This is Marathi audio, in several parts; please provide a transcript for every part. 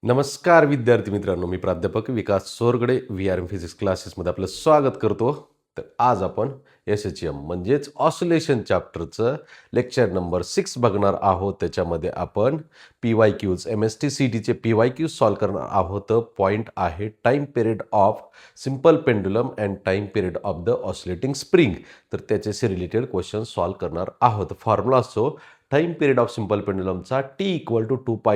नमस्कार विद्यार्थी मित्रांनो, मी प्राध्यापक विकास सोरगडे व्ही.आर.एम. फिजिक्स क्लासेसमध्ये आपलं स्वागत करतो. तर आज आपण एस.एच.एम. म्हणजेच ऑसिलेशन चॅप्टरचं लेक्चर नंबर 6 बघणार आहोत. त्याच्यामध्ये आपण पी.वाय.क्यूज एम.एस.टी.सी.टीचे पी.वाय.क्यूज सॉल्व करणार आहोत. पॉईंट आहे time period of simple pendulum and time period of the oscillating spring. तर त्याच्याशी रिलेटेड क्वेश्चन सॉल्व करणार आहोत. फॉर्म्युला असो टाईम पिरियड ऑफ सिम्पल पेंडुलमचा टी इक्वल टू 2π ×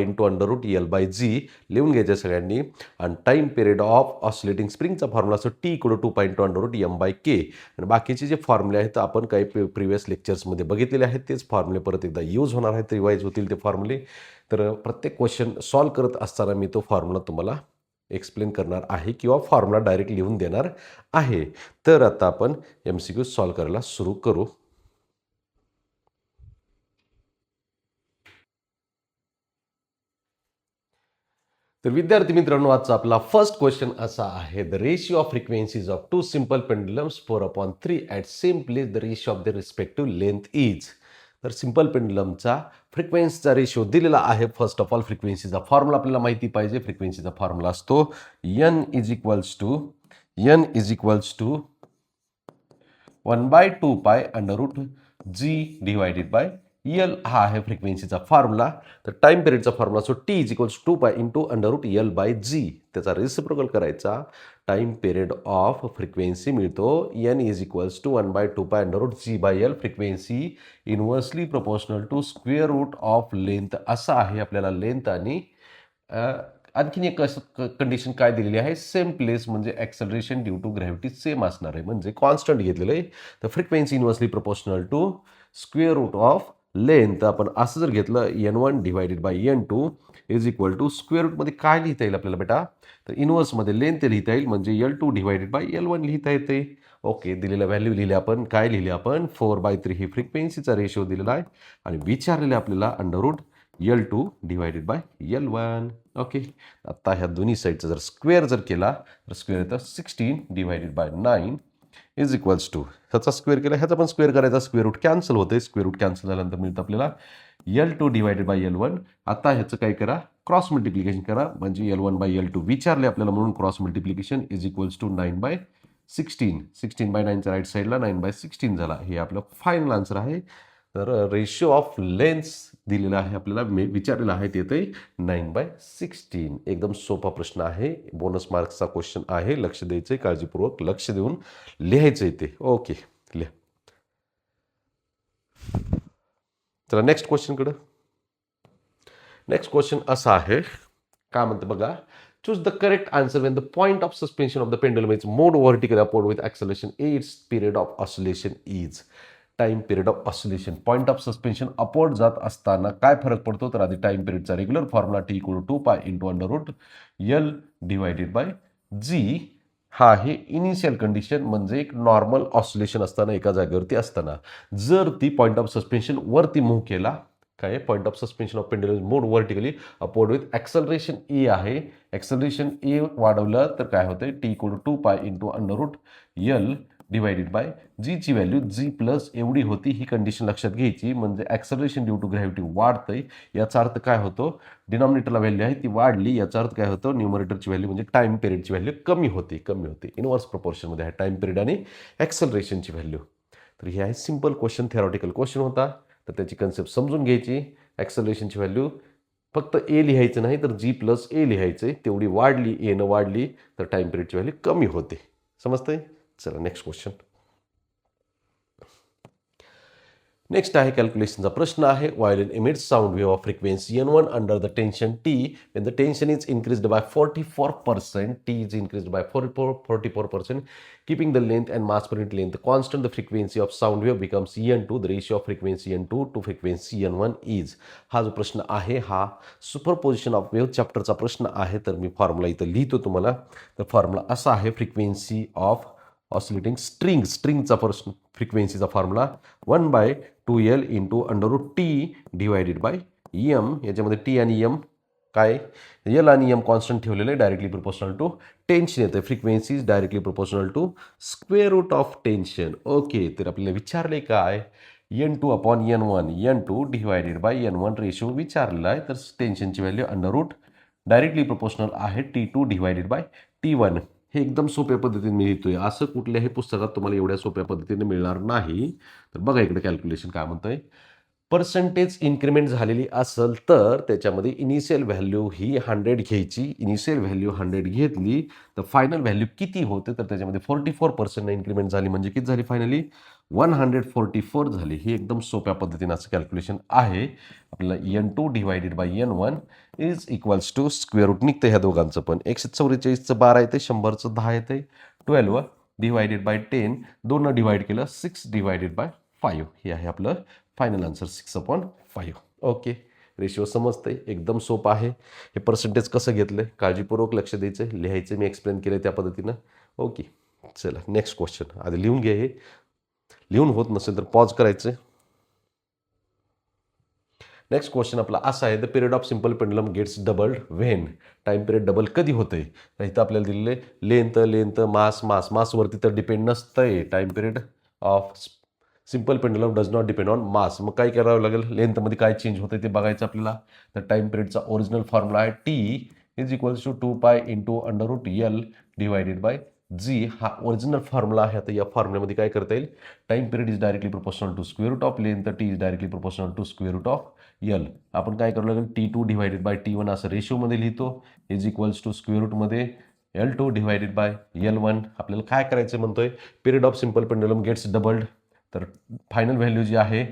लिहून घ्यायचं सगळ्यांनी. आणि टाईम पिरियड ऑफ ऑसिलेटिंग स्प्रिंगचा फॉर्म्युला असतो टी इक्वल टू 2π आणि बाकीचे जे फॉर्म्युले आहेत आपण काही प्रिव्हियस लेक्चर्समध्ये बघितलेले आहेत. तेच फॉर्म्युले परत एकदा यूज होणार आहेत, रिवाईज होतील ते फॉर्म्युले. तर प्रत्येक क्वेश्चन सॉल्व करत असताना मी तो फॉर्म्युला तुम्हाला एक्सप्लेन करणार आहे किंवा फॉर्म्युला डायरेक्ट लिहून देणार आहे. तर आता आपण MCQ सॉल्व करायला सुरू करू. तर विद्यार्थी मित्रांनो, आजचा आपला फर्स्ट क्वेश्चन असा आहे, the ratio of frequencies of two simple pendulums 4/3 at same place, the ratio of the respective length is. तर सिम्पल पेंडुलमचा फ्रिक्वेन्सीचा रेशिओ दिलेला आहे. फर्स्ट ऑफ ऑल फ्रिक्वेन्सीचा फॉर्म्युला आपल्याला माहिती पाहिजे. फ्रिक्वेन्सीचा फॉर्म्युला असतो n is equals to 1/2π√g divided by L. हा आहे फ्रिक्वेन्सीचा फॉर्म्युला. तर टाईम पिरियडचा फॉर्म्युला असतो टी इज इक्वल्स 2π × √L/g. त्याचा रेसिप्रोकल करायचा. टाईम पिरियड ऑफ फ्रिक्वेन्सी मिळतो n is equals to 1/2π√g/L. Frequency inversely proportional to square root of length असं आहे. आपल्याला लेंथ आणि आणखीन एक कंडिशन काय दिलेली आहे, सेम प्लेस म्हणजे acceleration due to gravity same असणार आहे, म्हणजे कॉन्स्टंट घेतलेलं आहे. तर frequency inversely proportional to square root of length आपण असं जर घेतलं n1 divided by n2 is equal to square रूटमध्ये काय लिहिता येईल आपल्याला बेटा, तर इन्व्हर्समध्ये लेंथ लिहिता येईल, म्हणजे L2 डिवायडेड बाय L1 लिहिता येते. ओके, दिलेल्या व्हॅल्यू लिहिल्या आपण. काय लिहिले आपण, 4/3 ही फ्रिक्वेन्सीचा रेशिओ दिलेला आहे आणि विचारलेलं आपल्याला √L2 divided by L1. Okay, आता ह्या दोन्ही साईडचा जर स्क्वेअर जर केला तर स्क्वेअर येतं 16 divided by 9 is equals to, ह्याचा स्क्वेअर केला ह्याचा पण स्क्वेअर करायचा, स्क्वेअर रूट कॅन्सल होते. स्क्वेअर रूट कॅन्सल झाल्यानंतर मिळतं आपल्याला L2 डिवायडेड बाय L1. आता ह्याचं काय करा, क्रॉस मल्टिप्लिकेशन करा, म्हणजे L1/L2 विचारले आपल्याला म्हणून cross multiplication is equals to 9/16. 16/9च्या राईट साईडला 9/16 झाला. हे आपलं फायनल आन्सर आहे. तर रेशिओ ऑफ लेन्स दिलेला आहे आपल्याला, विचारलेला आहे, ते येते 9/16. एकदम सोपा प्रश्न आहे, बोनस मार्क्सचा क्वेश्चन आहे. लक्ष द्यायचं, काळजीपूर्वक लक्ष देऊन लिहायचं ते. ओके, लिहा. चला नेक्स्ट क्वेश्चनकडं. नेक्स्ट क्वेश्चन असा आहे, काय म्हणतं बघा, choose the correct answer when the point of suspension of the pendulum is moved vertically upward with acceleration its period of oscillation is. Time period of oscillation, point of suspension upward जात असताना काय फरक पडतो, तर आधी टाईम पिरियडचा regular formula T equal to 2π × √L divided by g. हा आहे इनिशियल कंडिशन, म्हणजे एक नॉर्मल ऑसिलेशन असताना एका जागेवरती असताना जर ती पॉईंट ऑफ सस्पेन्शन वरती मूव्ह केला, काय point of suspension of pendulum moved vertically upward with acceleration A आहे. ॲक्सेलरेशन ए वाढवलं तर काय होतं, T equal to 2π × √L divided by जीची व्हॅल्यू G+ एवढी होती. ही कंडिशन लक्षात घ्यायची, म्हणजे ॲक्सेलरेशन ड्यू टू ग्रॅव्हिटी वाढतंय. याचा अर्थ काय होतो, डिनॉमिनेटरला व्हॅल्यू आहे ती वाढली, याचा अर्थ काय होतं, न्यूमरेटरची व्हॅल्यू म्हणजे टाईम पिरियडची व्हॅल्यू कमी होते. इनव्हर्स प्रोपोर्शनमध्ये आहे टाईम पिरियड आणि ॲक्सेलरेशनची व्हॅल्यू. तर हे आहे सिम्पल क्वेश्चन, थेरॉटिकल क्वेश्चन होता. तर त्याची कन्सेप्ट समजून घ्यायची. ॲक्सेलरेशनची व्हॅल्यू फक्त ए लिहायचं नाही, तर G+A लिहायचं. तेवढी वाढली, एनं वाढली तर टाईम पिरियडची व्हॅल्यू कमी होते. समजतंय. चला नेक्स्ट क्वेश्चन. नेक्स्ट आहे कॅल्क्युलेशनचा प्रश्न आहे, while emits sound wave of frequency n1 under the tension T when the tension is increased by 44%, T is increased by 44%, keeping the length and mass per unit length constant, the frequency of sound wave becomes n2, the ratio of frequency n2 to frequency n1 is. हा जो प्रश्न आहे हा सुपरपोजिशन ऑफ वेव्ह चॅप्टरचा प्रश्न आहे. तर मी फॉर्म्युला इथं लिहितो तुम्हाला. तर फॉर्म्युला असा आहे, फ्रिक्वेन्सी ऑफ ऑसिलेटिंग स्ट्रिंगचा प्रश्न, फ्रिक्वेन्सीचा formula 1/2L × √T divided by M. याच्यामध्ये T आणि M काय, L आणि M कॉन्स्टंट ठेवलेले, डायरेक्टली प्रोपोर्शनल टू टेन्शन येतं. Frequency is directly proportional to square root of tension. Okay, तर आपल्याला विचारले काय, n2/n1, n2 divided by n1 ratio विचारलेला आहे. तर टेन्शनची व्हॅल्यू √T डायरेक्टली प्रोपोर्शनल आहे T2 डिवायडेड बाय T1. हे एकदम सोप्या पद्धतीने मी लिहितोय. असं कुठल्याही पुस्तकात तुम्हाला एवढ्या सोप्या पद्धतीने मिळणार नाही. तर बघा इकडे कॅल्क्युलेशन काय म्हणतंय. पर्सेंटेज इन्क्रिमेंट झालेली असेल तर त्याच्यामध्ये इनिशियल व्हॅल्यू ही 100 घ्यायची. इनिशियल व्हॅल्यू 100 घेतली तर फायनल व्हॅल्यू किती होते, तर त्याच्यामध्ये 44% इन्क्रिमेंट झाली. म्हणजे किती झाली फायनली? 144 झाली. ही एकदम सोप्या पद्धतीने असं कॅल्क्युलेशन आहे. आपल्याला N2 divided by N1 is equals to square root निघतं ह्या दोघांचं पण. 144चं 12 येते, 100चं 10 येते, 12 डिवायडेड बाय 10, 2 डिवाइड केलं 6 डिवायडेड बाय 5. हे आहे आपलं फायनल आन्सर 6/5. ओके, रेशिओ समजते, एकदम सोपं आहे. हे पर्सेंटेज कसं घेतलं काळजीपूर्वक लक्ष द्यायचं, लिहायचं, मी एक्सप्लेन केलं त्या पद्धतीनं. ओके, चला नेक्स्ट क्वेश्चन. आधी लिहून घ्या. हे लिहून होत नसेल तर पॉज करायचं. नेक्स्ट क्वेश्चन आपला असा आहे. The period of simple pendulum gets doubled when. Time period double कधी होते. तर इथं आपल्याला दिलेले लेंथ मासवरती तर डिपेंड नसतंय. Time period of simple pendulum does not depend on मास. मग काय करावं लागेल, लेंथमध्ये काय चेंज होतं ते बघायचं आपल्याला. तर टाइम पिरियडचा ओरिजिनल फॉर्म्युला आहे T is equals to 2π into √L divided by g. हा ओरिजिनल फॉर्म्युला आहे. आता या फॉर्म्युल्यामध्ये काय करता येईल, time period is directly proportional to square root of length, T is directly proportional to square root of L. आपण काय करावं लागेल, T2 डिवायडेड बाय T1 असं रेशिओमध्ये लिहितो, इज इक्वल्स टू स्क्वेअर रूटमध्ये L2 डिवायडेड बाय L1. आपल्याला काय करायचं म्हणतोय, period of simple pendulum gets doubled. तर फायनल व्हॅल्यू जी आहे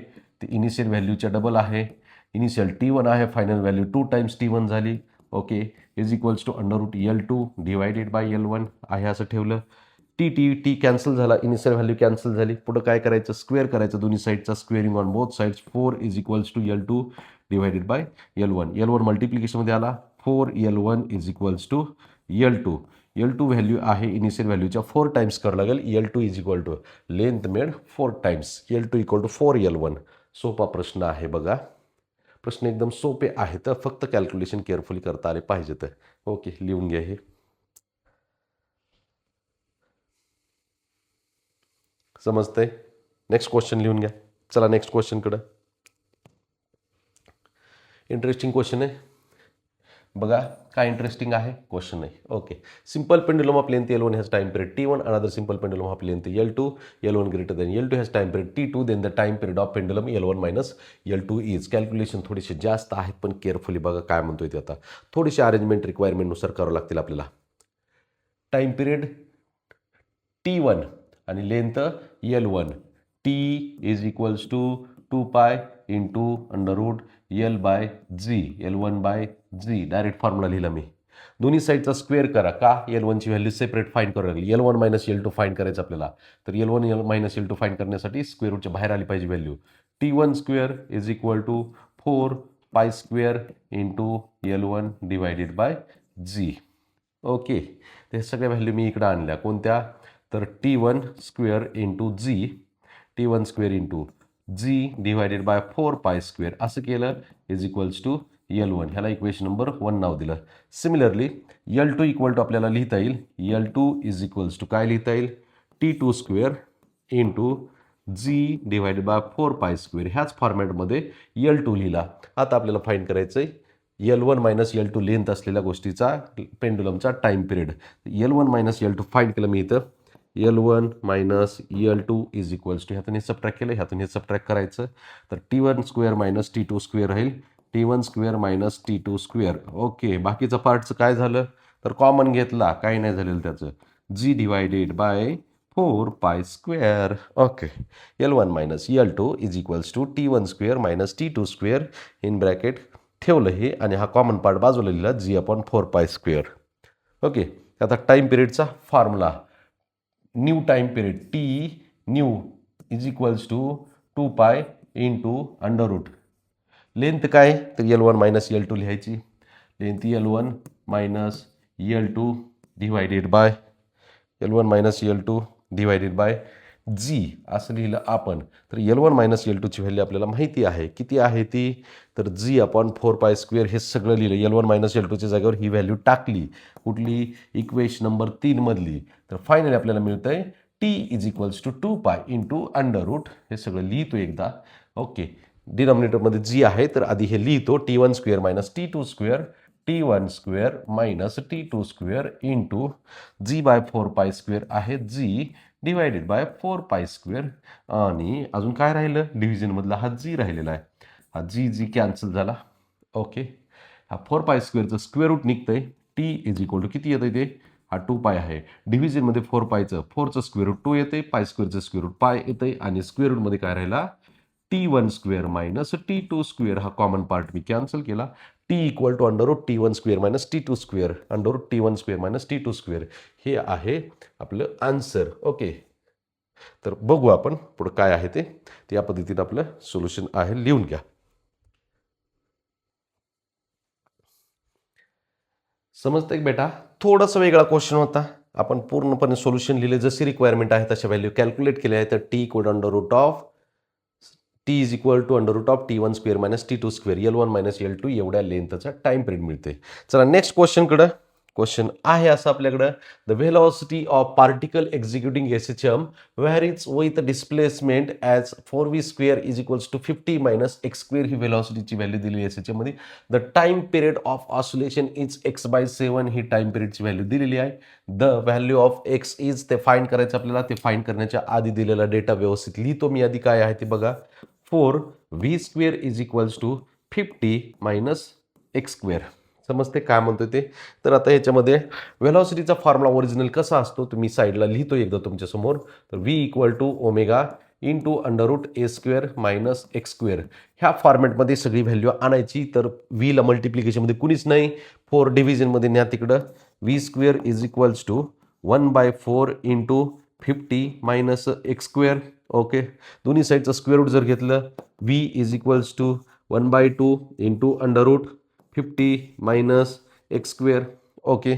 ती इनिशियल व्हॅल्यूच्या डबल आहे. इनिशियल T1 आहे, फायनल व्हॅल्यू 2 टाइम्स T1 झाली. Okay, is equals to √L2 divided by L1 आहे असं ठेवलं. टी कॅन्सल झाला, इनिशियल व्हॅल्यू कॅन्सल झाली. पुढं काय करायचं, स्क्वेअर करायचं दोन्ही साईडचा, squaring on both sides. 4 is equals to L2 divided by L1. L1 मल्टिप्लिकेशनमध्ये आला, 4L1 is equals to L2. L2 value आहे इनिशियल व्हॅल्यूच्या 4 टाइम्स करावं लागेल. L2 is equal to length made 4 times, L2 equal to 4L1. सोपा प्रश्न आहे बघा. प्रश्न एकदम सोपे आहे, तर फक्त कॅल्क्युलेशन केअरफुली करता आले पाहिजे. तर ओके, लिहून घ्या. हे समजतंय. नेक्स्ट क्वेश्चन लिहून घ्या. चला नेक्स्ट क्वेश्चनकडं. इंटरेस्टिंग क्वेश्चन आहे बघा. काय इंटरेस्टिंग आहे क्वेश्चन आहे. Okay, simple pendulum of length L1 has time period T1. Another simple pendulum of length L2. L1 greater than L2 has time period T2. Then the time period of pendulum L1 minus L2 is. Calculation थोडीशी जास्त आहेत, पण केअरफुली बघा काय म्हणतोय ते. आता थोडीशी अरेंजमेंट रिक्वायरमेंटनुसार करावं लागतील आपल्याला. टाइम पिरियड T1 आणि length L1. T is equals to 2π into √L by g, L1 by g. Direct formula लिहिला मी. दोन्ही साईडचा स्क्वेअर करा. का, L1ची व्हॅल्यू सेपरेट फाईंड करावी लागेल. L1 मायनस L2 फाईंड करायचं आपल्याला. तर L1 मायनस L2 फाईंड करण्यासाठी स्क्वेअर रूटच्या बाहेर आली पाहिजे value. T1 square is equal to 4π square into L1 divided by g. Okay, ते सगळ्या व्हॅल्यू मी इकडं आणल्या. कोणत्या, तर T1 square into g, T1 square into g divided by 4π square असं केलं, इज इक्वल्स टू L1. ह्याला इक्वेशन नंबर 1 नाव दिलं. सिमिलरली L2 इक्वल टू आपल्याला लिहिता येईल, L2 इज इक्वल्स टू काय लिहिता येईल, T2 square into g divided by 4π square. ह्याच फॉर्मॅटमध्ये L2 लिहिला. आता आपल्याला फाईंड करायचं आहे L1 मायनस L2 लेंथ असलेल्या गोष्टीचा पेंडुलमचा time period. L1 minus L2 find केलं मी इथं. L1 minus L2 is equals to, ह्यातून हे सबट्रॅक्ट केलं, ह्यातून हे सबट्रॅक्ट करायचं. तर T1 square minus T2 square राहील, T1 square minus T2 square. Okay, बाकीचं पार्टचं काय झालं, तर कॉमन घेतला, काही नाही झालेलं त्याचं. G divided by 4π square. Okay, L1 minus L2 is equals to T1 square minus T2 square in bracket ठेवलं हे, आणि हा कॉमन पार्ट बाजूला लिहिला, जी अपॉन 4π स्क्वेअर. ओके, आता टाइम पिरियडचा formula. New time period T new is equals to 2π into √. Length काय, तर L1 मायनस L2 लिहायची. Length L1 minus L2 divided by L1 minus L2 divided by जी असं लिहिलं आपण. तर L1 मायनस L2ची व्हॅल्यू आपल्याला माहिती आहे, किती आहे ती, तर जी अपॉन 4π स्क्वेअर. हे सगळं लिहिलं. L1 मायनस L2च्या जागेवर ही व्हॅल्यू टाकली, कुठली, इक्वेशन नंबर 3 मधली. तर फायनली आपल्याला मिळतंय T is equals to 2π into √. हे सगळं लिहितो एकदा. ओके, डिनॉमिनेटरमध्ये जी आहे, तर आधी हे लिहितो T1 square minus T2 square T1 square minus T2 square into g by 4 pi square आहे जी डिवायडेड बाय 4 पाय स्क्वेअर. आणि अजून काय राहिलं डिव्हिजनमधला हा जी राहिलेला आहे. हा जी कॅन्सल झाला. ओके, हा 4 पाय स्क्वेअरचं स्क्वेअर रूट निघतंय. टी इज इक्वल टू किती येतं ते, हा 2 पाय आहे. डिव्हिजनमध्ये 4 पायचं 4चं स्क्वेअर रूट 2 येते, पाय स्क्वेअरचं स्क्वेअर रूट पाय येते आणि स्क्वेअर रूटमध्ये काय राहिला T1 square minus T2 square. हा कॉमन पार्ट मी कॅन्सल केला. T equal to under root T1 square minus T2 square, under root T1 square minus T2 square. हे आहे आपलं आन्सर. ओके, तर बघू आपण पुढं काय आहे ते. या पद्धतीनं आपलं सोल्युशन आहे, लिहून घ्या. समजतं की बेटा, थोडासा वेगळा क्वेश्चन होता. आपण पूर्णपणे सोल्युशन लिहिले, जशी रिक्वायरमेंट आहे तशा व्हॅल्यू कॅल्क्युलेट केल्या आहे. तर T equal under root of T is equal to under root of T1 square minus T2 square, L1 minus L2 एवढ्या लेंथचा टाइम पिरियड मिळते. चला नेक्स्ट क्वेश्चनकडं. क्वेश्चन आहे असं आपल्याकडं, the velocity of particle executing SHM varies with displacement as 4v square is equals to 50 minus x square. ही व्हेलॉसिटीची व्हॅल्यू दिलेली SHM मध्ये. The time period of oscillation is x/7. ही टाइम पिरियडची व्हॅल्यू दिलेली आहे. The value of x is, ते फाइंड करायचं आपल्याला. ते फाइंड करण्याच्या आधी दिलेला डेटा व्यवस्थित लिहितो मी आधी. काय आहे ते बघा. 4v square is equals to 50 minus x square. समजते काय म्हणतोय ते. तर आता ह्याच्यामध्ये व्हेलॉसिटीचा फॉर्म्युला ओरिजिनल कसा असतो तुम्ही साईडला लिहितो एकदा तुमच्यासमोर. तर v equal to omega into under root a square minus x square. ह्या फॉर्मॅटमध्ये सगळी व्हॅल्यू आणायची. तर व्हीला मल्टिप्लिकेशनमध्ये कुणीच नाही, 4 डिव्हिजनमध्ये न्या तिकडं. v square is equals to 1/4 into 50 minus x square. Okay, दोन्ही साईडचं स्क्वेअर रूट जर घेतलं, v is equals to 1/2 into under root 50 minus x square. Okay,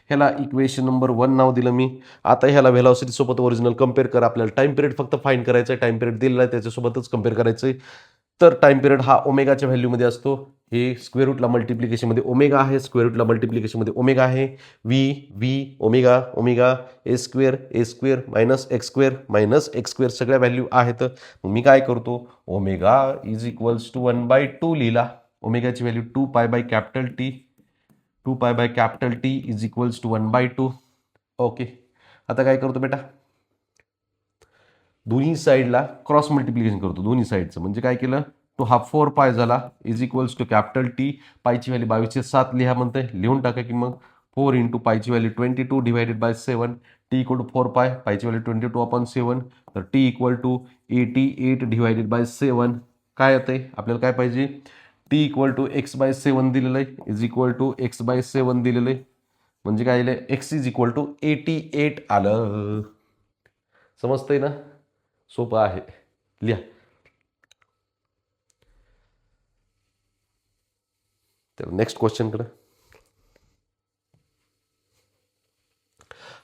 ह्याला इक्वेशन नंबर 1 नाव दिलं मी. आता ह्याला व्हेलॉसिटी सोबत ओरिजिनल कम्पेअर करा. आपल्याला टाइम पिरियड फक्त फाइंड करायचा आहे. टाइम पिरियड दिलेला आहे त्याच्यासोबतच कम्पेअर करायचं आहे. तर टाइम पिरियड हा ओमेगाच्या व्हॅल्यूमध्ये असतो. हे स्क्वेअर रूटला मल्टिप्लिकेशनमध्ये ओमेगा आहे, स्क्वेअर रूटला मल्टिप्लिकेशनमध्ये ओमेगा आहे. V omega omega A square minus x square सगळ्या व्हॅल्यू आहेत. मग मी काय करतो, ओमेगा इज इक्वल्स टू 1/2 लिहिला. ओमेगाची value 2 pi by capital T is equals to 1/2. Okay, आता काय करतो बेटा, दोन्ही साईडला क्रॉस मल्टिप्लिकेशन करतो दोन्ही साईडचं. म्हणजे काय केलं, तो हा 4 पाय झाला is equals to capital T. पायची व्हॅल्यू 22/7 लिहा म्हणते, लिहून टाका की मग. 4 इंटू पायची value 22 divided by 7. T equal to 4 pi, पायची व्हॅल्यू 22/7. तर T equal to 88 divided by 7. काय येते आपल्याला, काय पाहिजे, टी इक्वल टू x/7 दिलेलं आहे इज इक्वल टू x/7 दिलेलं आहे. म्हणजे काय आलं, एक्स इज इक्वल टू 88 आलं. समजतंय ना, सोपं आहे, लिहा. तर next क्वेश्चनकडे.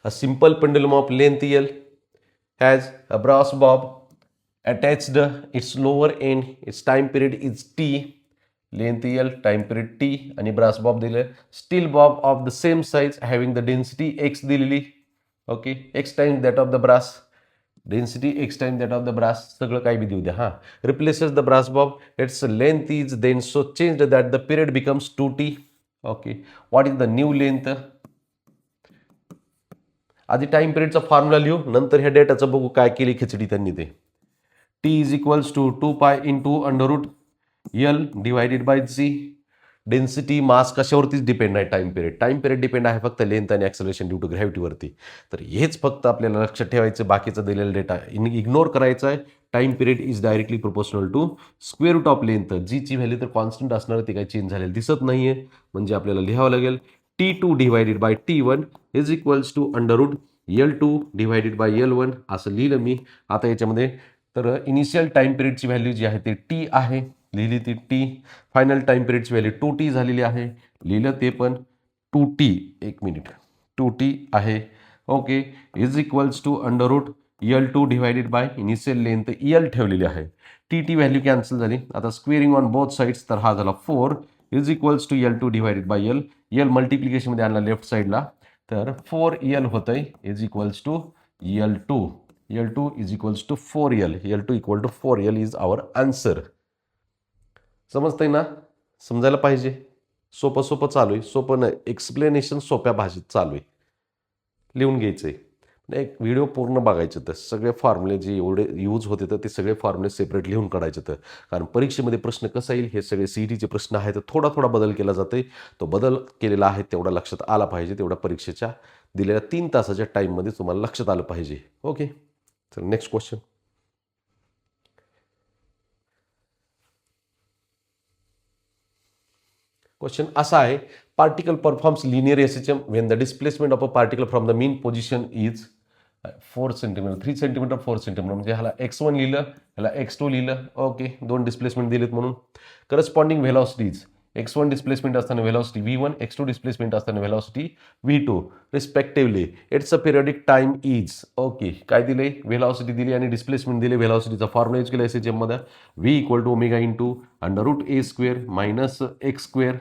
A simple pendulum of length L has a brass bob attached its lower end. Its time period is T. Length L, time period T आणि brass bob दिले. Steel bob of the same size having the density X दिलेली. Okay, X times that of the brass. Density X times that of the brass. सगळं काही बी देऊ द्या. हां, replaces the brass bob. Its length is then so changed that the period becomes 2T. Okay, what is the new length? आधी टाइम पिरियडचा फॉर्म्युला लिहू, नंतर ह्या डेटाचं बघू काय केली खिचडी त्यांनी ते. T is equals to 2 pi into under root L divided by g. Density mass कशावरतीच डिपेंड आहे. टाइम पिरियड डिपेंड आहे फक्त लेंथ आणि ॲक्सलेरेशन ड्यू टू ग्रॅव्हिटीवरती. तर हेच फक्त आपल्याला लक्षात ठेवायचं, बाकीचं दिलेला डेटा इग्नोर करायचा आहे. Time period is directly proportional to square root of length. जीची व्हॅल्यू तर कॉन्स्टंट असणार, ते काही चेंज झालेलं दिसत नाहीये. म्हणजे आपल्याला लिहावं लागेल T2 divided by T1 is equals to under root L2 divided by L1 असं लिहिलं मी. आता याच्यामध्ये तर इनिशियल टाइम पिरियडची व्हॅल्यू जी आहे ते T आहे, लिहिली ती T. फायनल टाइम पिरियडची व्हॅल्यू 2T झालेली आहे, लिहिलं ते पण 2T. 1 मिनिट, 2T आहे. Okay, is equals to under root L2 divided by initial length L ठेवलेली आहे. टी व्हॅल्यू कॅन्सल झाली. आता स्क्वेअरिंग ऑन बोथ साईड्स, तर हा झाला 4 is equals to L2 divided by L. L मल्टिप्लिकेशनमध्ये आणला लेफ्ट साईडला, तर 4L होतंय is equals to L2 is equals to 4L. L2 equal to 4L is our answer. समजतंय ना, समजायला पाहिजे. सोपं सोपं चालू आहे, सोपं नाही, एक्सप्लेनेशन सोप्या भाषेत चालू आहे. लिहून घ्यायचं आहे. एक व्हिडिओ पूर्ण बघायचे तर सगळे फॉर्म्युले जे एवढे यूज होते तर ते सगळे फॉर्म्युले सेपरेट लिहून काढायचे तर कारण परीक्षेमध्ये प्रश्न कसा येईल हे सगळे CETचे प्रश्न आहेत तर थोडा थोडा बदल केला जाते. तो बदल केलेला आहे तेवढा लक्षात आला पाहिजे, तेवढा परीक्षेच्या दिलेल्या 3 तासाच्या टाईममध्ये तुम्हाला लक्षात आलं पाहिजे. ओके, तर नेक्स्ट क्वेश्चन. क्वेश्चन असा आहे, particle performs linear SHM Wien the displacement of a particle from the mean position is 4 centimetre, 3 centimetre, 4 centimetre, म्हणजे ह्याला x1 लिहिलं, ह्याला x2 लिहिलं. ओके, दोन डिस्प्लेसमेंट दिलेत म्हणून. करस्पॉन्डिंग व्हेलॉसिटीज, x1 डिस्प्लेसमेंट असताना व्हेलॉसिटी v1, x2 डिस्प्लेसमेंट असताना velocity v2 respectively. It's a periodic time is. Okay, काय दिले? व्हेलॉसिटी दिली आणि डिस्प्लेसमेंट दिले. व्हेलॉसिटीचा फॉर्म्युला यूज केला एसएचएम मध्ये, v equal to omega into √a² minus x².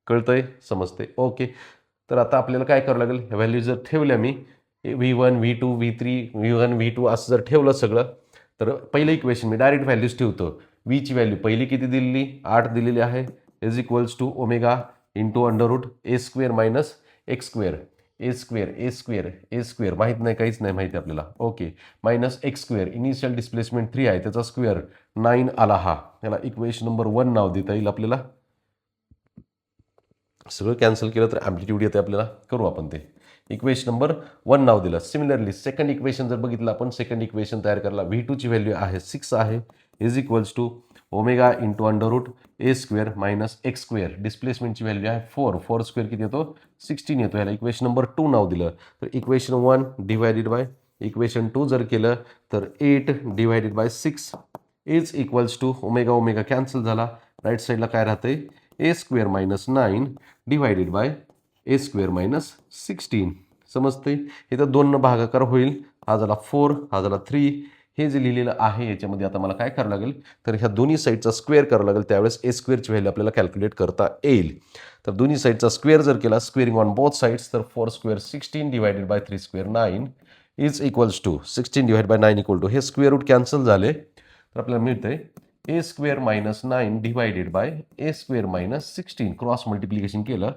कळतंय? समजते? ओके, तर आता आपल्याला काय करावं लागेल? ह्या व्हॅल्यू जर ठेवल्या मी v1 v2 v3 v1 v2 असं जर ठेवलं सगळं, तर पहिलं इक्वेशन मी डायरेक्ट व्हॅल्यूज ठेवतो. ची व्हॅल्यू पहिली किती दिलेली? 8 दिलेली आहे. Is equals to omega into √a² minus x². a² माहीत नाही, काहीच नाही माहिती आपल्याला. Okay, minus x². Initial displacement 3 आहे, त्याचा स्क्वेअर 9 आला हा. याला इक्वेशन नंबर 1 नाव देता येईल आपल्याला. सगळं कॅन्सल केलं तर ॲम्प्लिट्यूड येते आपल्याला, करू आपण ते. इक्वेशन नंबर 1 नाव दिलं. सिमिलरली सेकंड इक्वेशन जर बघितलं आपण, सेकंड इक्वेशन तयार करायला v2 ची व्हॅल्यू आहे 6 आहे. Is equals to omega into √a² minus x². डिस्प्लेसमेंटची व्हॅल्यू आहे 4 किती येतो? 16 येतो. याला इक्वेशन नंबर 2 नाव दिलं. तर इक्वेशन 1 डिवायडेड बाय इक्वेशन 2 जर केलं तर 8 divided by 6 is equals to omega omega cancel झाला. राईट साईडला काय राहतंय? a² minus 9 divided by a² minus 16. समजते? इथं 2 भागाकार होईल. हा झाला 4, हा झाला 3. हे जे लिहिलेलं आहे याच्यामध्ये आता मला काय करावं लागेल? तर ह्या दोन्ही साईडचा स्क्वेअर करावं लागेल. त्यावेळेस a² ची व्हॅल्यू आपल्याला कॅल्क्युलेट करता येईल. तर दोन्ही साईडचा स्क्वेअर जर केला, स्क्वेअरिंग ऑन बोथ साईड्स, तर 4² 16 divided by 3² 9 is equals to 16 divide by 9 equal to, हे स्क्वेअर रूट कॅन्सल झाले तर आपल्याला मिळतंय a² minus 9 divided by a² minus 16. Cross multiplication केलं,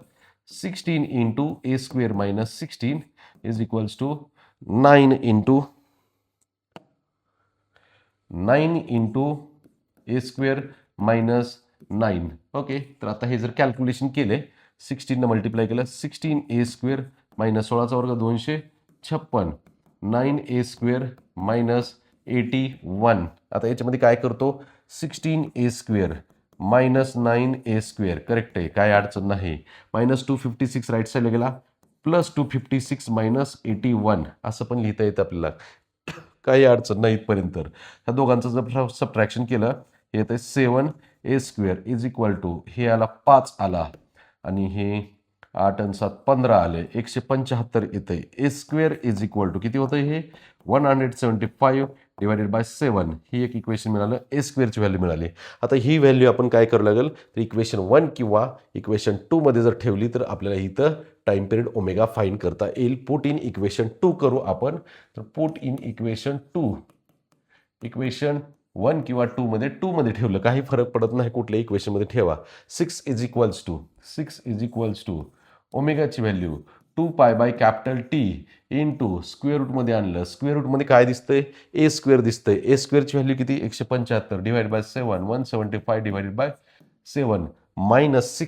16 into a² minus 16 is equals to 9 into a² minus 9. Okay, तर आता हे जर कॅल्क्युलेशन केले, 16 मल्टिप्लाय केलं, 16 a² मायनस 16चा वर्ग 256, 9a² मायनस 81. आता याच्यामध्ये काय करतो? 16 a² मायनस 9a². करेक्ट आहे, काय अडचण नाही. मायनस 256 राईट साईडला गेला, प्लस 256 मायनस 81 असं पण लिहिता येतं आपल्याला, काही अडचण नाही इथपर्यंत. ह्या दोघांचं जर सबट्रॅक्शन केलं, हे येतं 7a² इज इक्वल टू, हे आला 5 आला आणि हे 8 आणि 7 15 आले, 175 येतं. a² इज इक्वल टू किती होतं? हे 175 डिवायडेड बाय 7. ही एक इक्वेशन मिळालं, a² ची व्हॅल्यू मिळाली. आता ही व्हॅल्यू आपण काय करावं लागेल? तर इक्वेशन 1 किंवा इक्वेशन 2 मध्ये जर ठेवली तर आपल्याला इथं टाइम पिरियड ओमेगा फाइंड करता येईल. पुट इन इक्वेशन 2 करू आपण. तर पुट इन इक्वेशन 2, इक्वेशन 1 किंवा 2 मध्ये ठेवलं काही फरक पडत नाही, कुठल्या इक्वेशनमध्ये ठेवा. 6 इज इक्वल्स टू ओमेगाची value 2 pi by capital T into square रूटमध्ये आणलं. स्क्वेअर रूटमध्ये काय दिसतंय? a² दिसतंय. a² ची व्हॅल्यू किती? 175 divide by 7, 175 divided by 7 minus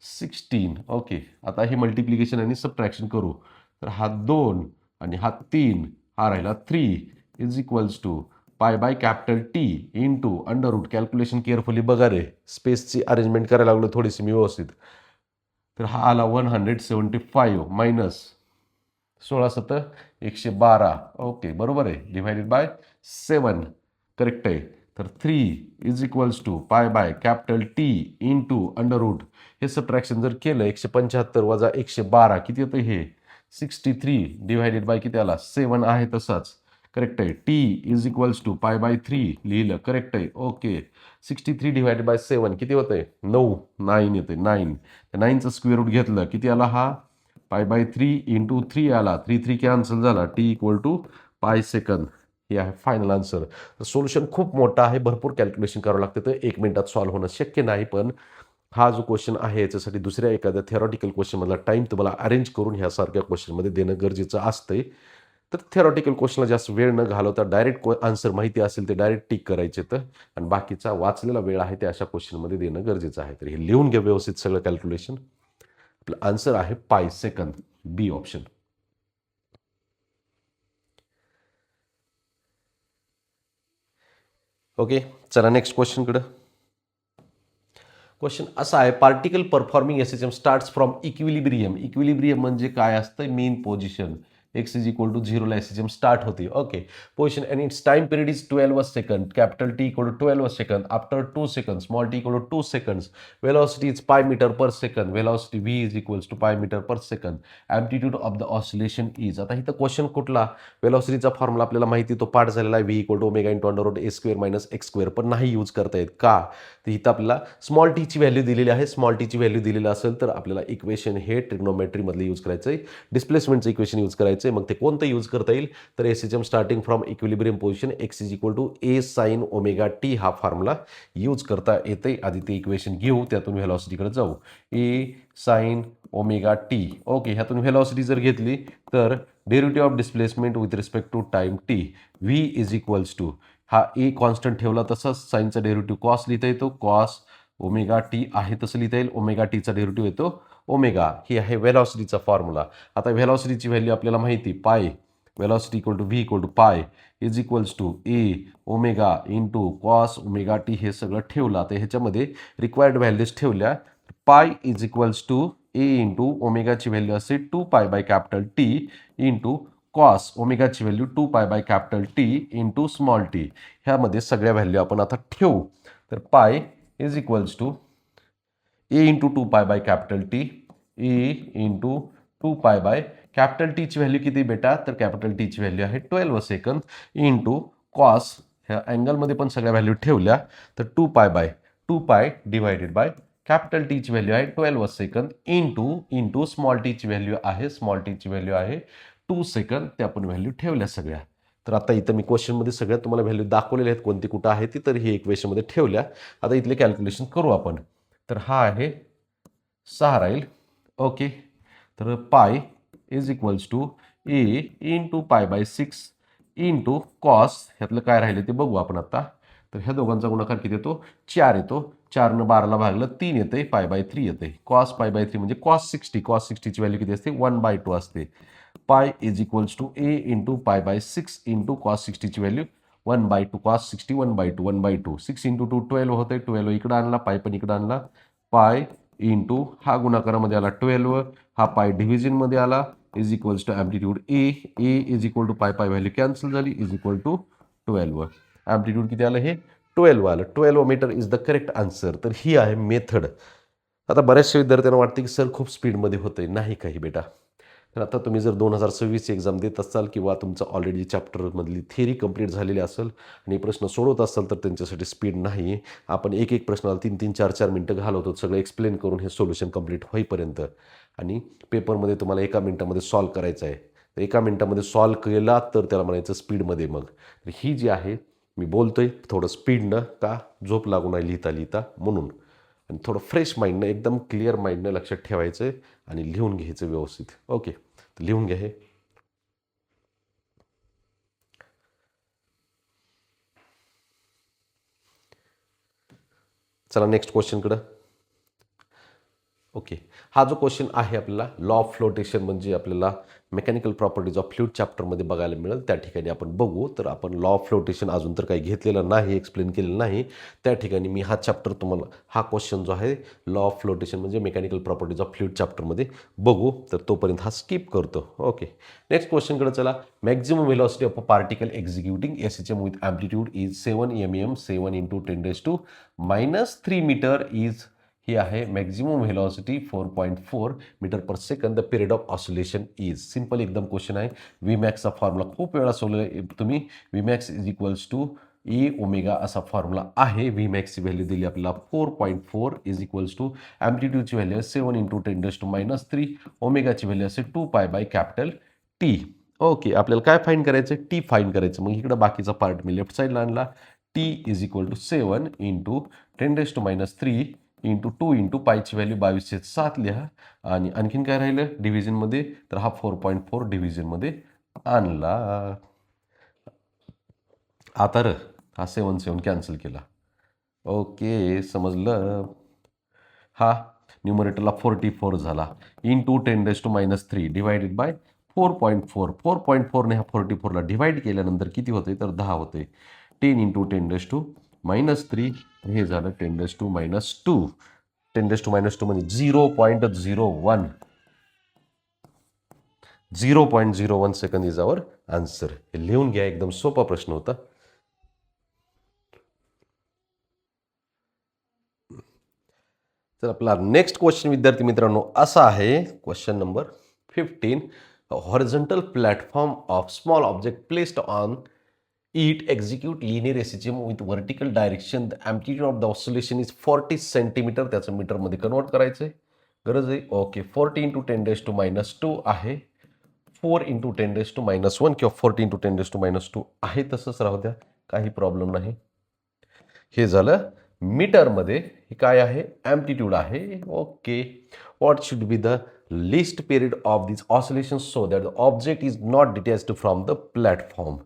16. Okay, आता हे मल्टिप्लिकेशन आणि सबट्रॅक्शन करू. तर हा 2 आणि हा 3, हा राहिला 3 is equals to pi by capital T into under root. Calculation carefully बघा रे, स्पेसची अरेंजमेंट करायला लागलो थोडीशी मी व्यवस्थित. तर हा आला 175 मायनस 16 112. ओके, बरोबर आहे, डिवायडेड बाय 7. करेक्ट आहे. तर 3 is equals to pi by capital T into under root. हे सबट्रॅक्शन जर केलं, 175 वजा 112 किती येतं? हे 63 डिवायडेड बाय किती आला? 7 आहे तसाच. करेक्ट आहे. T is equals to pi by 3 लिहिलं. करेक्ट आहे. ओके, 63 डिवायडेड बाय 7 किती होतंय? 9 येते. 9. 9चं स्क्वेअर रूट घेतलं, किती आला? हा पाय बाय 3 इंटू 3 आला. 3 कॅन्सल झाला. T इक्वल टू पाय सेकंद. हे आहे फायनल आन्सर. तर सोल्युशन खूप मोठं आहे, भरपूर कॅल्क्युलेशन करावं लागतं, तर 1 मिनिटात सॉल्व्ह होणं शक्य नाही, पण हा जो क्वेश्चन आहे याच्यासाठी दुसऱ्या एखाद्या थेरॉटिकल क्वेश्चनमधला टाईम तुम्हाला अरेंज करून ह्यासारख्या क्वेश्चनमध्ये देणं गरजेचं असतंय. तर थेरॉटिकल क्वेश्चनला जास्त वेळ न घालवता डायरेक्ट आन्सर माहिती असेल ते डायरेक्ट टिक करायचे तर, आणि बाकीचा वाचलेला वेळ आहे ते अशा क्वेश्चनमध्ये देणं गरजेचं आहे. तर हे लिहून घ्या व्यवस्थित सगळं कॅल्क्युलेशन. आपलं आन्सर आहे pi second, B option. Okay, चला नेक्स्ट क्वेश्चनकडं. क्वेश्चन असा आहे, particle performing SHM starts from equilibrium. Equilibrium म्हणजे काय असतं? Main position. X is equal to 0 ला एसएचएम स्टार्ट होते. Okay, position and its time period is 12 second. Capital T equal to 12 second. After 2 second small t equal to 2 seconds. Velocity is pi metre per second. Velocity v is equals to पाय metre per second. Amplitude of the oscillation is. आता इथं क्वेश्चन कुठला? वेलॉसिटीचा फॉर्म्युला आपल्याला माहिती, तो पाठ झालेला आहे, V equal to omega into under root a square minus x square, पण नाही यूज करता येत. का? तर इथं आपल्याला स्मॉल टीची व्हॅल्यू दिलेली आहे. स्मॉल टीची व्हॅल्यू दिलेलं असेल तर आपल्याला इक्वेशन हे ट्रिग्नोमेट्रीमधलं यूज करायचं आहे, डिस्प्लेसमेंटचं इक्वेशन यूज करायचं आहे. मग ते कोणतं यूज करता येईल? तर SHM starting from equilibrium position x is equal to a sine omega T हा फॉर्म्युला यूज करता येते. आधी ते इक्वेशन घेऊ, त्यातून व्हेलॉसिटीकडे जाऊ. A sine omega T. Okay, ह्यातून व्हेलॉसिटी जर घेतली तर derivative of displacement with respect to time T, V is equals to, हा ए कॉन्स्टंट ठेवला तसंच साईनचा डेरिव्हेटिव्ह कॉस लिहिता येतो, कॉस ओमेगा टी आहे तसं लिहिता येईल. ओमेगा टीचा डेरिव्हेटिव्ह येतो ओमेगा. ही आहे व्हेलॉसिटीचा फॉर्म्युला. आता व्हेलॉसिटीची व्हॅल्यू आपल्याला माहिती, pi velocity equal to v equal to pi is equals to A omega into cos omega t. हे सगळं ठेवलं. आता ह्याच्यामध्ये रिक्वायर्ड व्हॅल्यूज ठेवल्या. Pi is equals to A into ओमेगाची व्हॅल्यू असे 2 pi by capital T into cos ओमेगाची value 2 pi by capital T into small t. ह्यामध्ये सगळ्या व्हॅल्यू आपण आता ठेवू. तर pi is equals to A into 2 pi by capital T, A into 2 pi by capital टीची व्हॅल्यू किती बेटा? तर कॅपिटल टीची व्हॅल्यू आहे 12 सेकंद इंटू कॉस, ह्या अँगलमध्ये पण सगळ्या व्हॅल्यू ठेवल्या तर 2 पाय डिवायडेड बाय कॅपिटल टीची व्हॅल्यू आहे 12 सेकंद इंटू स्मॉल टीची व्हॅल्यू आहे 2 सेकंद. त्या पण व्हॅल्यू ठेवल्या सगळ्या. तर आता इथं मी क्वेश्चनमध्ये सगळ्या तुम्हाला व्हॅल्यू दाखवलेल्या आहेत, कोणती कुठं आहे ती, तर ही इक्वेशनमध्ये ठेवल्या. आता इथले कॅल्क्युलेशन करू आपण. तर हा आहे 6 राहील. ओके, तर pi is equals to A into pi by 6 into cos, ह्यातलं काय राहिलं ते बघू आपण आता. तर ह्या दोघांचा गुणाकार किती येतो? 4 येतो. 4 12ला भागलं 3 येते, पाय बाय 3 येते. कॉस पाय बाय 3 म्हणजे कॉस 60. कॉस 60ची व्हॅल्यू किती असते? 1/2 असते. Pi is equals to A into pi by 6 into cos 60ची व्हॅल्यू 1/2. कॉस 60 1/2. 6 इंटू 2 12 होते. 12 इकडं आणला, पाय पण इकडं आणला. पाय इंटू हा गुणाकारामध्ये आला 12, हा पाय डिव्हिजनमध्ये आला, is equals to amplitude a is equal to pi value cancel झाली, इज इक्वल टू 12. ॲम्प्लिट्यूड किती आलं? हे 12 आलं. 12 metre is the correct answer. तर ही आहे मेथड. आता बऱ्याचशा विद्यार्थ्यांना वाटते की सर खूप स्पीडमध्ये होतंय. नाही काही बेटा. तर आता तुम्ही जर 2026ची एक्झाम देत असाल किंवा तुमचं ऑलरेडी चॅप्टरमधली थिअरी कंप्लीट झालेली असेल आणि प्रश्न सोडवत असाल तर त्यांच्यासाठी स्पीड नाही. आपण एक प्रश्नाला 3-3, 4-4 मिनटं घालवतो सगळं एक्सप्लेन करून हे सोल्युशन कंप्लीट होईपर्यंत, आणि पेपरमध्ये तुम्हाला 1 मिनिटामध्ये सॉल्व करायचं आहे. तर 1 मिनिटामध्ये सॉल्व केला तर त्याला म्हणायचं स्पीडमध्ये. मग तर ही जी आहे मी बोलतोय थोडं स्पीडनं, का झोप लागू नाही लिहिता म्हणून, आणि थोडं फ्रेश माइंडनं, एकदम क्लिअर माइंडनं लक्षात ठेवायचं आहे आणि लिहून घ्यायचं व्यवस्थित. ओके, तर लिहून घ्या हे. चला नेक्स्ट क्वेश्चनकडं. ओके, हा जो क्वेश्चन आहे आपल्याला लॉ ऑफ फ्लोटेशन म्हणजे आपल्याला मेकॅनिकल प्रॉपर्टीज ऑफ फ्लुइड चॅप्टरमध्ये बघायला मिळेल. त्या ठिकाणी आपण बघू. तर आपण लॉ ऑफ फ्लोटेशन अजून तर काही घेतलेलं नाही, एक्सप्लेन केलेलं नाही. त्या ठिकाणी मी हा चॅप्टर तुम्हाला, हा क्वेश्चन जो आहे लॉ ऑफ फ्लोटेशन म्हणजे मेकॅनिकल प्रॉपर्टीज ऑफ फ्लुइड चॅप्टरमध्ये बघू. तर तोपर्यंत हा स्किप करतो. ओके, नेक्स्ट क्वेश्चनकडे चला. Maximum velocity of a particle executing SHM with amplitude is 7 mm 7 into 10⁻³ metre is, ही आहे maximum velocity 4.4 metre per second. The period of oscillation is. Simple एकदम क्वेश्चन आहे. व्ही मॅक्सचा फॉर्म्युला खूप वेळा सोडलेला तुम्ही. V max is equals to A omega असा फॉर्म्युला आहे. व्ही मॅक्सची व्हॅल्यू दिली आपल्याला 4.4 इज इक्वल्स टू ॲम्प्लिट्यूडची व्हॅल्यू 7 इंटू 10⁻³ ओमेगाची व्हॅल्यू असे 2 pi by capital T. Okay, आपल्याला काय फाईंड करायचं? टी फाईंड करायचं. मग इकडं बाकीचा पार्ट मी लेफ्ट साईडला आणला. T is equal to 7 into 10⁻³ into 2 into पायची व्हॅल्यू 22/7 लिहा आणि आणखीन काय राहिलं डिव्हिजनमध्ये तर हा 4.4 डिव्हिजनमध्ये आणला. आता हा 7 कॅन्सल केला. ओके समजलं. हा न्यूमरेटरला 44 झाला इंटू 10⁻³ डिवायडेड बाय 4.4. 4.4ने ह्या 44ला डिवाइड केल्यानंतर किती होते तर 10 होते. 10 इंटू 10⁻³ हे झालं 10⁻². 10⁻² म्हणजे 0.01. 0.01 सेकंद इज आवर आन्सर. हे लिहून घ्या, एकदम सोपा प्रश्न होता. तर आपला नेक्स्ट क्वेश्चन विद्यार्थी मित्रांनो असा आहे. Question number 15. Horizontal platform of small object placed on it execute linear SHM with vertical direction. The amplitude of the oscillation is 40 centimetre. त्याचं मीटरमध्ये कन्वर्ट करायचं आहे, गरज आहे. ओके 40 इंटू 10⁻² आहे. 4 इंटू 10⁻1 किंवा 40 इंटू 10⁻² आहे, तसंच राहू द्या, काही प्रॉब्लेम नाही. हे झालं मीटरमध्ये. हे काय आहे एम्प्लिट्यूड आहे. Okay what should be the least period of this oscillation so that the object is not detached from the platform.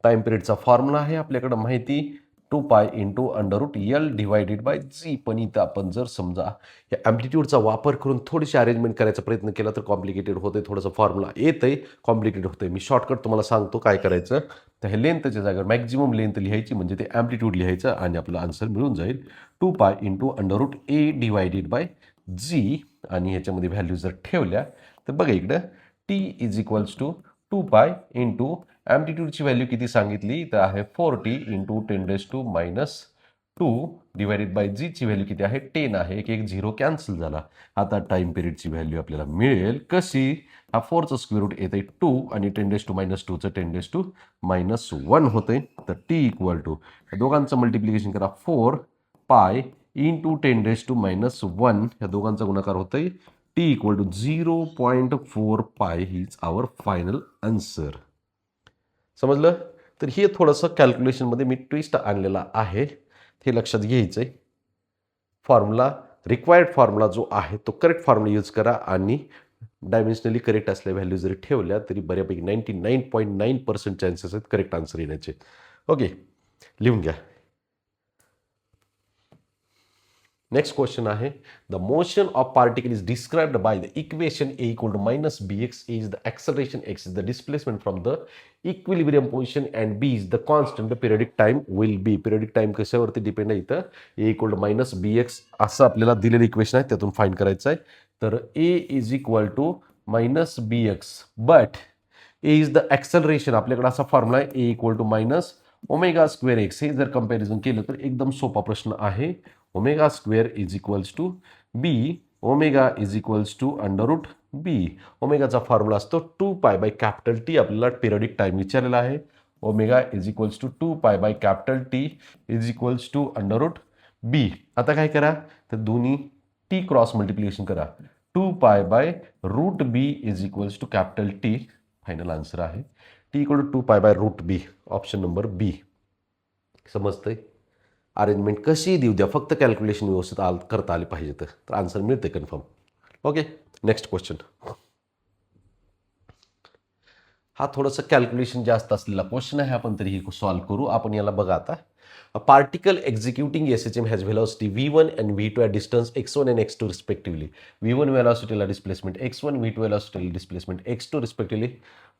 Time पिरियडचा फॉर्म्युला आहे आपल्याकडं माहिती 2π into √L divided by G. पण इथं आपण जर समजा या ॲम्प्लिट्यूडचा वापर करून थोडीशी अरेंजमेंट करायचा प्रयत्न केला तर कॉम्प्लिकेटेड होते. थोडंसं फॉर्म्युला येतंय, कॉम्प्लिकेटेड होतंय. मी शॉर्टकट तुम्हाला सांगतो काय करायचं. तर हे लेंथच्या जागेवर मॅक्झिमम लेंथ लिहायची, म्हणजे ते ॲम्प्लिट्यूड लिहायचं आणि आपलं आन्सर मिळून जाईल 2π into √A divided by G. आणि ह्याच्यामध्ये व्हॅल्यू जर ठेवल्या तर बघा इकडं T is equals to 2π into ॲम्प्लिट्यूडची व्हॅल्यू किती सांगितली तर आहे 40 इंटू 10⁻² डिवायडेड बाय Gची व्हॅल्यू किती आहे 10 आहे. एक 0 कॅन्सल झाला. आता टाइम पिरियडची व्हॅल्यू आपल्याला मिळेल कशी. हा 4चं स्क्वेअर रूट येते 2 आणि 10⁻²चं 10⁻1 होते. तर T इक्वल टू दोघांचं मल्टिप्लिकेशन करा 4π इंटू 10⁻1 ह्या दोघांचा गुणाकार होतोय. T इक्वल टू 0.4π हीच आवर फायनल आन्सर. समजलं. तर हे थोडंसं कॅल्क्युलेशनमध्ये मी ट्विस्ट आणलेला आहे, हे लक्षात घ्यायचं आहे. फॉर्म्युला रिक्वायर्ड फॉर्म्युला जो आहे तो करेक्ट फॉर्म्युला यूज करा आणि डायमेन्शनली करेक्ट असल्या व्हॅल्यू जरी ठेवल्या तरी बऱ्यापैकी 99.9% चान्सेस आहेत करेक्ट आन्सर येण्याचे. ओके लिहून घ्या. नेक्स्ट क्वेश्चन आहे the motion of particle is described by the equation A equal to -bx. A is the acceleration, x is the displacement from the equilibrium position and B is the constant. The periodic time will be. Periodic time कशावरती डिपेंड आहे इथं A इक्वल टू -bx असं आपल्याला दिलेलं इक्वेशन आहे, त्यातून फाइंड करायचं आहे. तर A is equal to -bx but A is the acceleration. आपल्याकडे असा फॉर्म्युला आहे A इक्वल टू -ω²x. हे जर कंपॅरिझन केलं तर एकदम सोपा प्रश्न आहे. ω² is equals to B. Omega is equals to √B. ओमेगाचा फॉर्म्युला असतो 2π/T. आपल्याला पिरियडिक टाइम विचारलेला आहे. Omega is equals to 2π/T is equals to √B. आता काय करा तर दोन्ही T क्रॉस मल्टिप्लिकेशन करा. 2π/√B is equals to T. Final answer आहे T equal to 2π/√B. Option number B. समजतंय. अरेंजमेंट कशी देऊ द्या, फक्त कॅल्क्युलेशन व्यवस्थित करता आले पाहिजे तर आन्सर मिळते कन्फर्म. Okay next question. हा थोडंसं कॅल्क्युलेशन जास्त असलेला क्वेश्चन आहे, आपण तरीही सॉल्व्ह करू. आपण याला बघा आता. A particle executing SHM has velocity v1 and v2 at distance x1 and x2 respectively. v1 velocity ला displacement x1, v2 velocity ला displacement x2 respectively.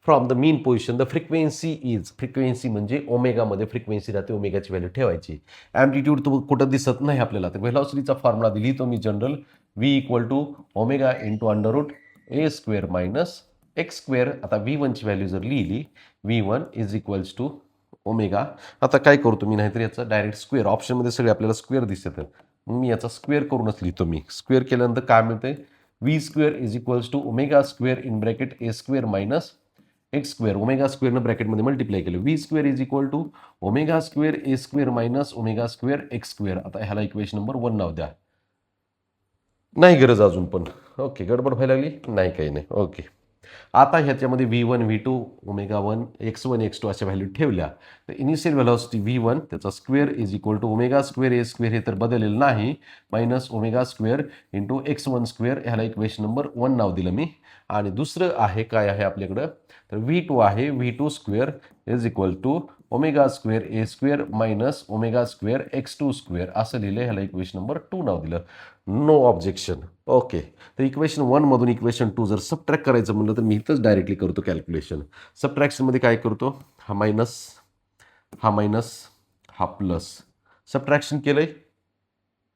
From the mean position, the frequency is. Frequency म्हणजे ओमेगा मध्ये फ्रिक्वेन्सी राहते, ओमेगाची व्हॅल्यू ठेवायची. ॲम्प्लिट्यूड तो कुठं दिसत नाही आपल्याला, तर व्हेलॉसिटीचा फॉर्म्युला दिली तो मी general v equal to omega into √a² minus x². आता v1 ची व्हॅल्यू जर लिहिली v1 is equals to omega. आता काय करू तुम्ही, नाहीतर याचा डायरेक्ट स्क्वेअर. ऑप्शनमध्ये सगळे आपल्याला स्क्वेअर दिसतात, मग मी याचा स्क्वेअर करूनच लिहितो. मी स्क्वेअर केल्यानंतर काय मिळते v² is equals to ω² in bracket a² minus x². ω² ब्रॅकेटमध्ये मल्टिप्लाय केलं. v² is equal to ω² a² minus ω² x². आता ह्याला इक्वेशन नंबर 1 नाव द्या. नाही गरज अजून पण. ओके गडबड व्हायला लागली नाही, काही नाही. ओके आता ह्याच्यामध्ये V1 V2 ω1 x1 x2 अशा व्हॅल्यू ठेवल्या तर इनिशियल व्हेलॉसिटी V1 त्याचा square is equal to omega square a square हे तर बदललेलं नाही minus omega square into x1 square ह्याला इक्वेशन नंबर 1 नाव दिलं मी. आणि दुसरं आहे काय आहे आपल्याकडं तर V2 आहे V2 square is equal to omega square a square minus omega square x2 square असं लिहिलं ह्याला इक्वेशन नंबर 2 नाव दिलं. No objection. ओके, तर इक्वेशन 1 मधून इक्वेशन 2 जर सबट्रॅक्ट करायचं म्हणलं तर मी इथंच डायरेक्टली करतो कॅल्क्युलेशन. सबट्रॅक्शनमध्ये काय करतो हा मायनस हा प्लस सबट्रॅक्शन केलंय.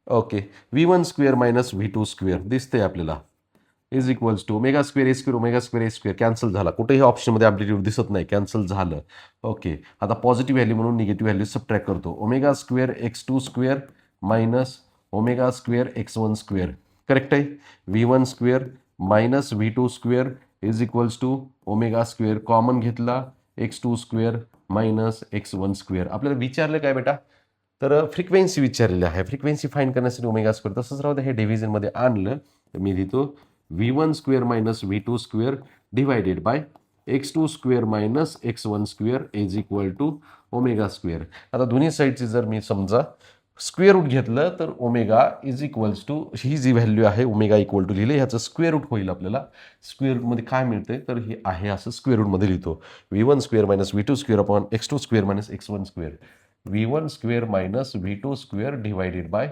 Okay, V1 square minus V2 square दिसतंय आपल्याला is equals to omega square a square omega square a square cancel झाला. कुठेही ऑप्शनमध्ये अँप्लिट्यूड दिसत नाही, कॅन्सल झालं. ओके, आता पॉझिटिव्ह व्हॅल्यू म्हणून निगेटिव्ह व्हॅल्यू सबट्रॅक्ट करतो. Omega square x2 square minus omega square x1 square correct आहे. V1 square minus V2 square is equals to omega square common घेतला x2 square minus x1 square. आपल्याला विचारलं काय बेटा तर फ्रिक्वेन्सी विचारलेली आहे. फ्रिक्वेन्सी फाईंड करण्यासाठी ओमेगा स्क्वेअर तसंच राहू दे. हे डिव्हिजनमध्ये आणलं तर मी लिहितो V1 square minus V2 square divided by x2 square minus x1 square is equal to omega square. आता दोन्ही साईडची जर मी समजा स्क्वेअर रूट घेतलं तर ओमेगा इज इक्वल्स टू ही जी व्हॅल्यू आहे ओमेगा इक्वल टू लिहिले ह्याचं स्क्वेअर रूट होईल. आपल्याला स्क्वेअर रूटमध्ये काय मिळतंय तर हे आहे असं स्क्वेअर रूटमध्ये लिहितो. V1 square minus V2 square upon x2 square minus x1 square. V1 square minus V2 square divided by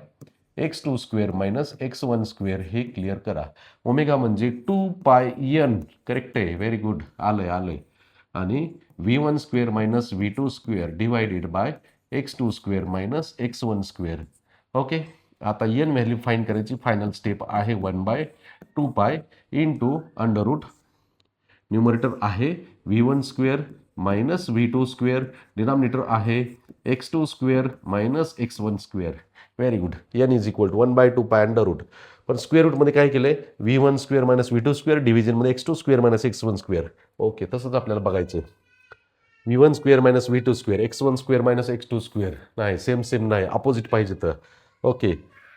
x2 square minus x1 square. हे क्लिअर करा. ओमेगा म्हणजे 2πn करेक्ट आहे. व्हेरी गुड, आलंय. आणि V1 square minus V2 square divided by x2 square minus x1 square. Okay, आता n व्हॅल्यू फाईंड करायची. फायनल स्टेप आहे 1/2π इंटू अंडर रूट न्यूमरेटर आहे V1 square minus V2 square denominator आहे x2 square minus x1 square. Very good. n is equal to 1/2π under root. पण स्क्वेअर रूटमध्ये काय केलंय V1 square minus V2 square डिव्हिजनमध्ये x2 square minus x1 square. Okay, तसंच आपल्याला बघायचं V1 square minus V2 square x1 square minus x2 square नाही, सेम नाही, अपोजिट पाहिजे तर. ओके,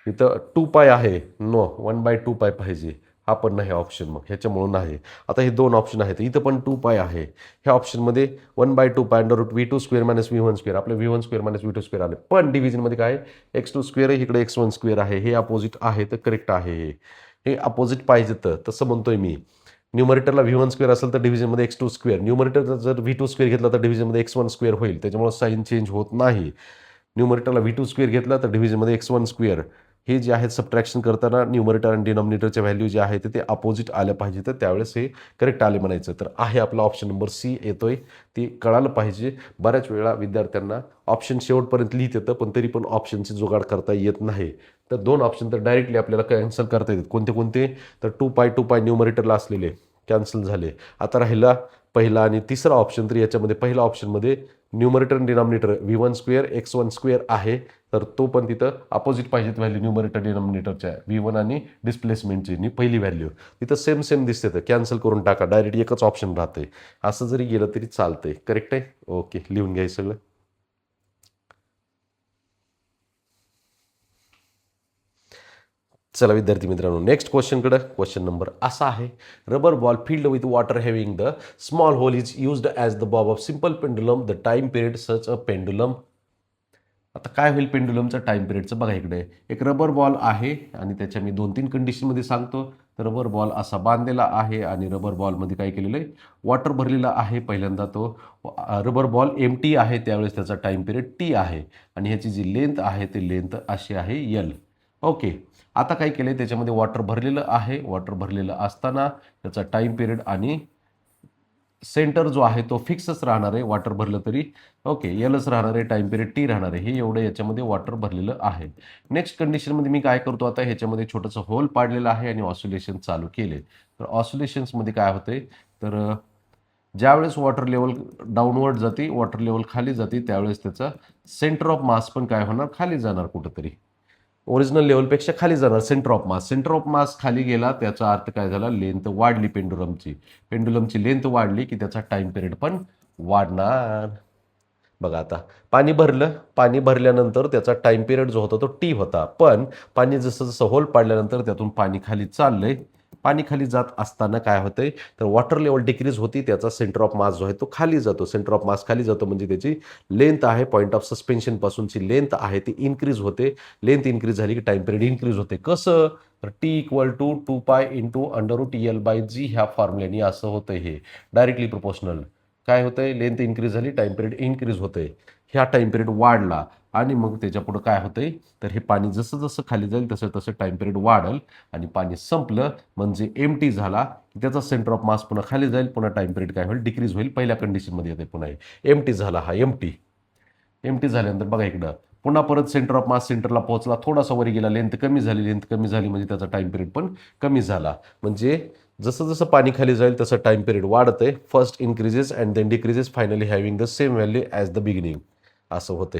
इथं 2π आहे, नो 1/2π पाहिजे. हा पण नाही ऑप्शन, मग ह्याच्यामुळं नाही. आता हे दोन ऑप्शन आहेत, इथं पण 2π आहे. ह्या ऑप्शनमध्ये 1/2π under root V2 square minus V1 square आपलं V1 square minus V2 square आले. पण डिव्हिजनमध्ये काय x2 स्क्वेअर आहे, इकडे x1 स्क्वेअर आहे. हे अपोजिट आहे तर करेक्ट आहे. हे अपोजिट पाहिजे तर तसं म्हणतोय मी. न्यूमरेटरला V1 स्क्वेअर असेल तर डिव्हिजनमध्ये x2 स्क्वेअर. न्यूमरेटर जर V2 स्क्वेअर घेतला तर डिव्हिजनमध्ये x1 स्क्वेअर होईल. त्याच्यामुळे साईन चेंज होत नाही. न्यूमरेटरला V2 स्क्वेअर घेतला तर डिव्हिजनमध्ये x1 स्क्वेअर. हे जे आहेत सबट्रॅक्शन करताना न्यूमरेटर आणि डिनॉमिनेटरच्या व्हॅल्यू जे आहेत ते अपोजिट आल्या पाहिजे तर त्यावेळेस हे करेक्ट आले म्हणायचं. तर आहे आपला ऑप्शन नंबर सी येतोय. ते कळालं पाहिजे. बऱ्याच वेळा विद्यार्थ्यांना ऑप्शन शेवटपर्यंत लिहित येतं पण तरी पण ऑप्शनची जुगाड करता येत नाही. तर दोन ऑप्शन तर डायरेक्टली आपल्याला कॅन्सल करता येतात. कोणते तर 2π न्यूमरेटरला असलेले कॅन्सल झाले. आता राहिला पहिला आणि तिसरा ऑप्शन. तर याच्यामध्ये पहिला ऑप्शनमध्ये न्यूमरेटर आणि denominator V1 square x1 square आहे तर तो पण तिथं अपोजिट पाहिजेत व्हॅल्यू न्यूमरेटर डिनॉमिनेटरच्या V1 आणि डिस्प्लेसमेंटची पहिली व्हॅल्यू तिथं सेम दिसते. तर कॅन्सल करून टाका, डायरेक्ट एकच ऑप्शन राहते. असं जरी गेलं तरी चालतंय. करेक्ट आहे. ओके, लिहून घ्यायचं सगळं. चला विद्यार्थी मित्रांनो, नेक्स्ट क्वेश्चनकडे. क्वेश्चन नंबर असा आहे, rubber ball filled with water having the small hole is used as the bob of simple pendulum. The time period such a pendulum. आता काय होईल पेंडुलमचं टाइम पिरियडचं बघा. इकडे एक रबर बॉल आहे आणि त्याच्या मी 2-3 कंडिशनमध्ये सांगतो. तर रबर बॉल असा बांधलेला आहे आणि रबर बॉलमध्ये काय केलेलं आहे वॉटर भरलेला आहे. पहिल्यांदा तो रबर बॉल एमटी आहे त्यावेळेस त्याचा टाइम पिरियड टी आहे आणि ह्याची जी लेंथ आहे ती लेंथ अशी आहे L. ओके, आता काय केलं त्याच्यामध्ये वॉटर भरलेलं आहे. वॉटर भरलेलं असताना त्याचा टाइम पिरियड आणि सेंटर जो आहे तो फिक्सच राहणार आहे. वॉटर भरलं तरी ओके Lच राहणार आहे, टाइम पिरियड टी राहणार आहे. हे एवढं याच्यामध्ये वॉटर भरलेलं आहे. नेक्स्ट कंडिशनमध्ये मी काय करतो आता ह्याच्यामध्ये छोटंसं होल पाडलेलं आहे आणि ऑसिलेशन चालू केले. तर ऑसिलेशन्समध्ये काय होतंय तर ज्यावेळेस वॉटर लेवल डाऊनवर्ड जाते, वॉटर लेवल खाली जाते त्यावेळेस त्याचा सेंटर ऑफ मास पण काय होणार खाली जाणार कुठंतरी. ओरिजिनल लेवलपेक्षा खाली जाणार सेंटर ऑफ मास खाली गेला त्याचा अर्थ काय झाला लेंथ वाढली पेंडुलमची लेंथ वाढली की त्याचा टाइम पिरियड पण वाढणार. बघा आता पाणी भरल्यानंतर त्याचा टाइम पिरियड जो होता तो टी होता. पण पाणी जसं होल पाडल्यानंतर त्यातून पाणी खाली चाललंय पाणी खाली जात असताना काय होतंय तर वॉटर लेवल डिक्रीज होती, त्याचा सेंटर ऑफ मास जो आहे तो खाली जातो. सेंटर ऑफ मास खाली जातो म्हणजे त्याची लेंथ आहे पॉईंट ऑफ सस्पेन्शन पासूनची लेंथ आहे ती इन्क्रीज होते. लेंथ इन्क्रीज झाली की टाइम पिरियड इन्क्रीज होते. कसं तर T equal to 2π into √EL/G ह्या फॉर्म्युल्याने असं होतं. हे डायरेक्टली प्रोपोर्शनल. काय होतंय लेंथ इन्क्रीज झाली टाइम पिरियड इन्क्रीज होतंय. ह्या टाइम पिरियड वाढला आणि मग त्याच्या पुढे काय होतंय तर हे पाणी जसं जसं खाली जाईल तसं तसं टाइम पिरियड वाढेल आणि पाणी संपलं म्हणजे एम्प्टी झाला त्याचा सेंटर ऑफ मास पुन्हा खाली जाईल, पुन्हा टाइम पिरियड काय होईल डिक्रीज होईल. पहिल्या कंडिशनमध्ये येते पुन्हा एम्प्टी झाला. हा एम्प्टी झाल्यानंतर बघा इकडं पुन्हा परत सेंटर ऑफ मास सेंटरला पोहोचला, थोडासा वरी गेला, लेंथ कमी झाली म्हणजे त्याचा टाइम पिरियड पण कमी झाला. म्हणजे जसं जसं पाणी खाली जाईल तसं टाइम पिरियड वाढतंय. First increases and then decreases finally having the same value as the beginning. असं होते.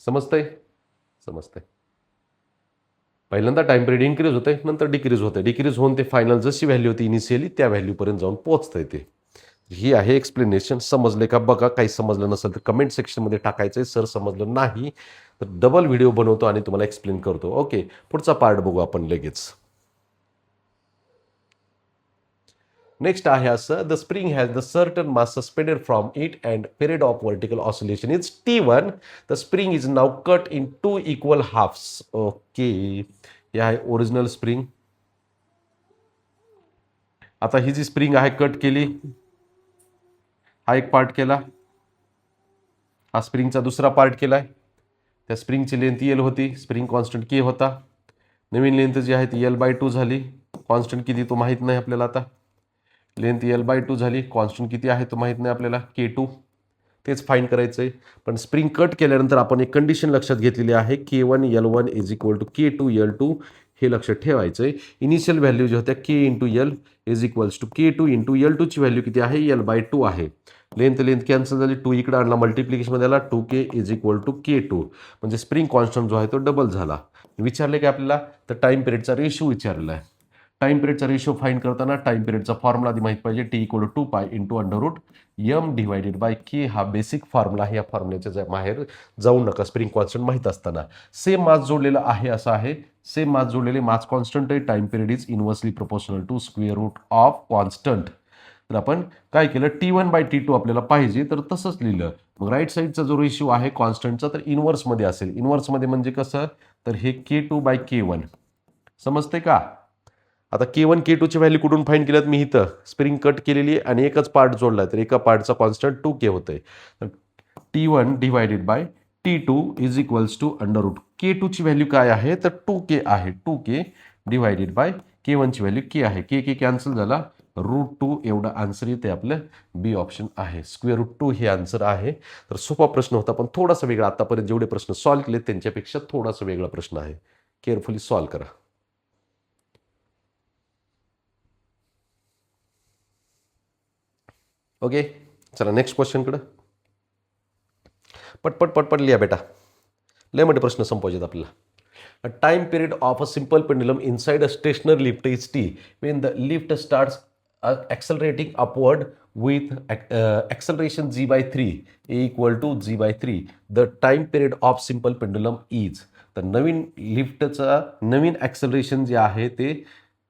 समजतंय? पहिल्यांदा टाइम पिरियड इन्क्रीज होते नंतर डिक्रीज होते. डिक्रीज होऊन ते फायनल जशी व्हॅल्यू होती इनिशियली त्या व्हॅल्यूपर्यंत जाऊन पोहोचतंय ते. ही आहे एक्सप्लेनेशन. समजले का बघा. काही समजलं नसेल तर कमेंट सेक्शनमध्ये टाकायचं आहे. सर समजलं नाही तर डबल व्हिडिओ बनवतो आणि तुम्हाला एक्सप्लेन करतो. ओके, पुढचा पार्ट बघू आपण लगेच. नेक्स्ट आहे असं the spring has the certain mass suspended from it and period of vertical oscillation is T1. The spring is now cut in 2 equal halves. Okay, हे आहे ओरिजिनल स्प्रिंग. आता ही जी स्प्रिंग आहे कट केली, हा एक पार्ट केला, हा स्प्रिंगचा दुसरा पार्ट केलाय. त्या स्प्रिंगची लेंथ L होती, स्प्रिंग कॉन्स्टंट K होता. नवीन लेंथ जी आहे ती L/2 झाली. कॉन्स्टंट किती तो माहीत नाही आपल्याला. आता लेंथ L/2 झाली, कॉन्स्टंट किती आहे तो माहीत नाही आपल्याला, K2. तेच फाईंड करायचं आहे. पण स्प्रिंग कट केल्यानंतर आपण एक कंडिशन लक्षात घेतलेली आहे, K1 L1 is equal to K2 L2. हे लक्षात ठेवायचं आहे. इनिशियल व्हॅल्यू जी होत्या K into L is equals to K2 into L2ची व्हॅल्यू किती आहे L/2 आहे. लेंथ कॅन्सल झाली, 2 इकडे आणला मल्टिप्लिकेशनमध्ये आला, 2K is equal to K2. म्हणजे स्प्रिंग कॉन्स्टंट जो आहे तो डबल झाला. विचारले की आपल्याला तर टाइम पिरियडचा रेशो विचारलेला आहे. टाइम पिरियडचा रेशो फाईंड करताना टाइम पिरियडचा फॉर्म्युला आधी माहीत पाहिजे. T equal to 2π into √M divided by K. हा बेसिक फॉर्म्युला आहे. या फॉर्म्युल्याच्या बाहेर जाऊ नका स्प्रिंग कॉन्स्टंट माहीत असताना. सेम मास जोडलेला आहे असं आहे. सेम मास जोडलेले मास कॉन्स्टंट आहे. Time period is inversely proportional to square root of constant. तर आपण काय केलं T1/T2 आपल्याला पाहिजे तर तसंच लिहिलं. मग राईट साईडचा जो रेशिओ आहे कॉन्स्टंटचा तर इन्व्हर्समध्ये असेल. इन्व्हर्समध्ये म्हणजे कसं तर हे K2/K1. समजते का? आता K1 K2ची व्हॅल्यू कुठून फाईंड केल्यात मी इथं स्प्रिंग कट केलेली आहे आणि एकच पार्ट जोडला तर एका पार्टचा कॉन्स्टंट 2K होतंय. तर T1 divided by T2 is equals to √ K2ची व्हॅल्यू काय आहे तर 2K आहे. 2K डिवायडेड बाय K1ची व्हॅल्यू K आहे. K कॅन्सल झाला, √2 एवढं आन्सर येते आपलं. बी ऑप्शन आहे. √2 हे आन्सर आहे. तर सोपा प्रश्न होता पण थोडासा वेगळा. आतापर्यंत जेवढे प्रश्न सॉल्व्ह केले त्यांच्यापेक्षा थोडासा वेगळा प्रश्न आहे. केअरफुली सॉल्व्ह करा. ओके, चला नेक्स्ट क्वेश्चनकडं. पटपट लिहा बेटा. लय मोठे प्रश्न संपवायचे आपल्याला. A time period of a simple pendulum inside a stationary lift is T. When the lift starts accelerating upward with acceleration g/3 A equal to g/3, the time period of simple pendulum is. तर नवीन लिफ्टचा नवीन ॲक्सेलरेशन जे आहे ते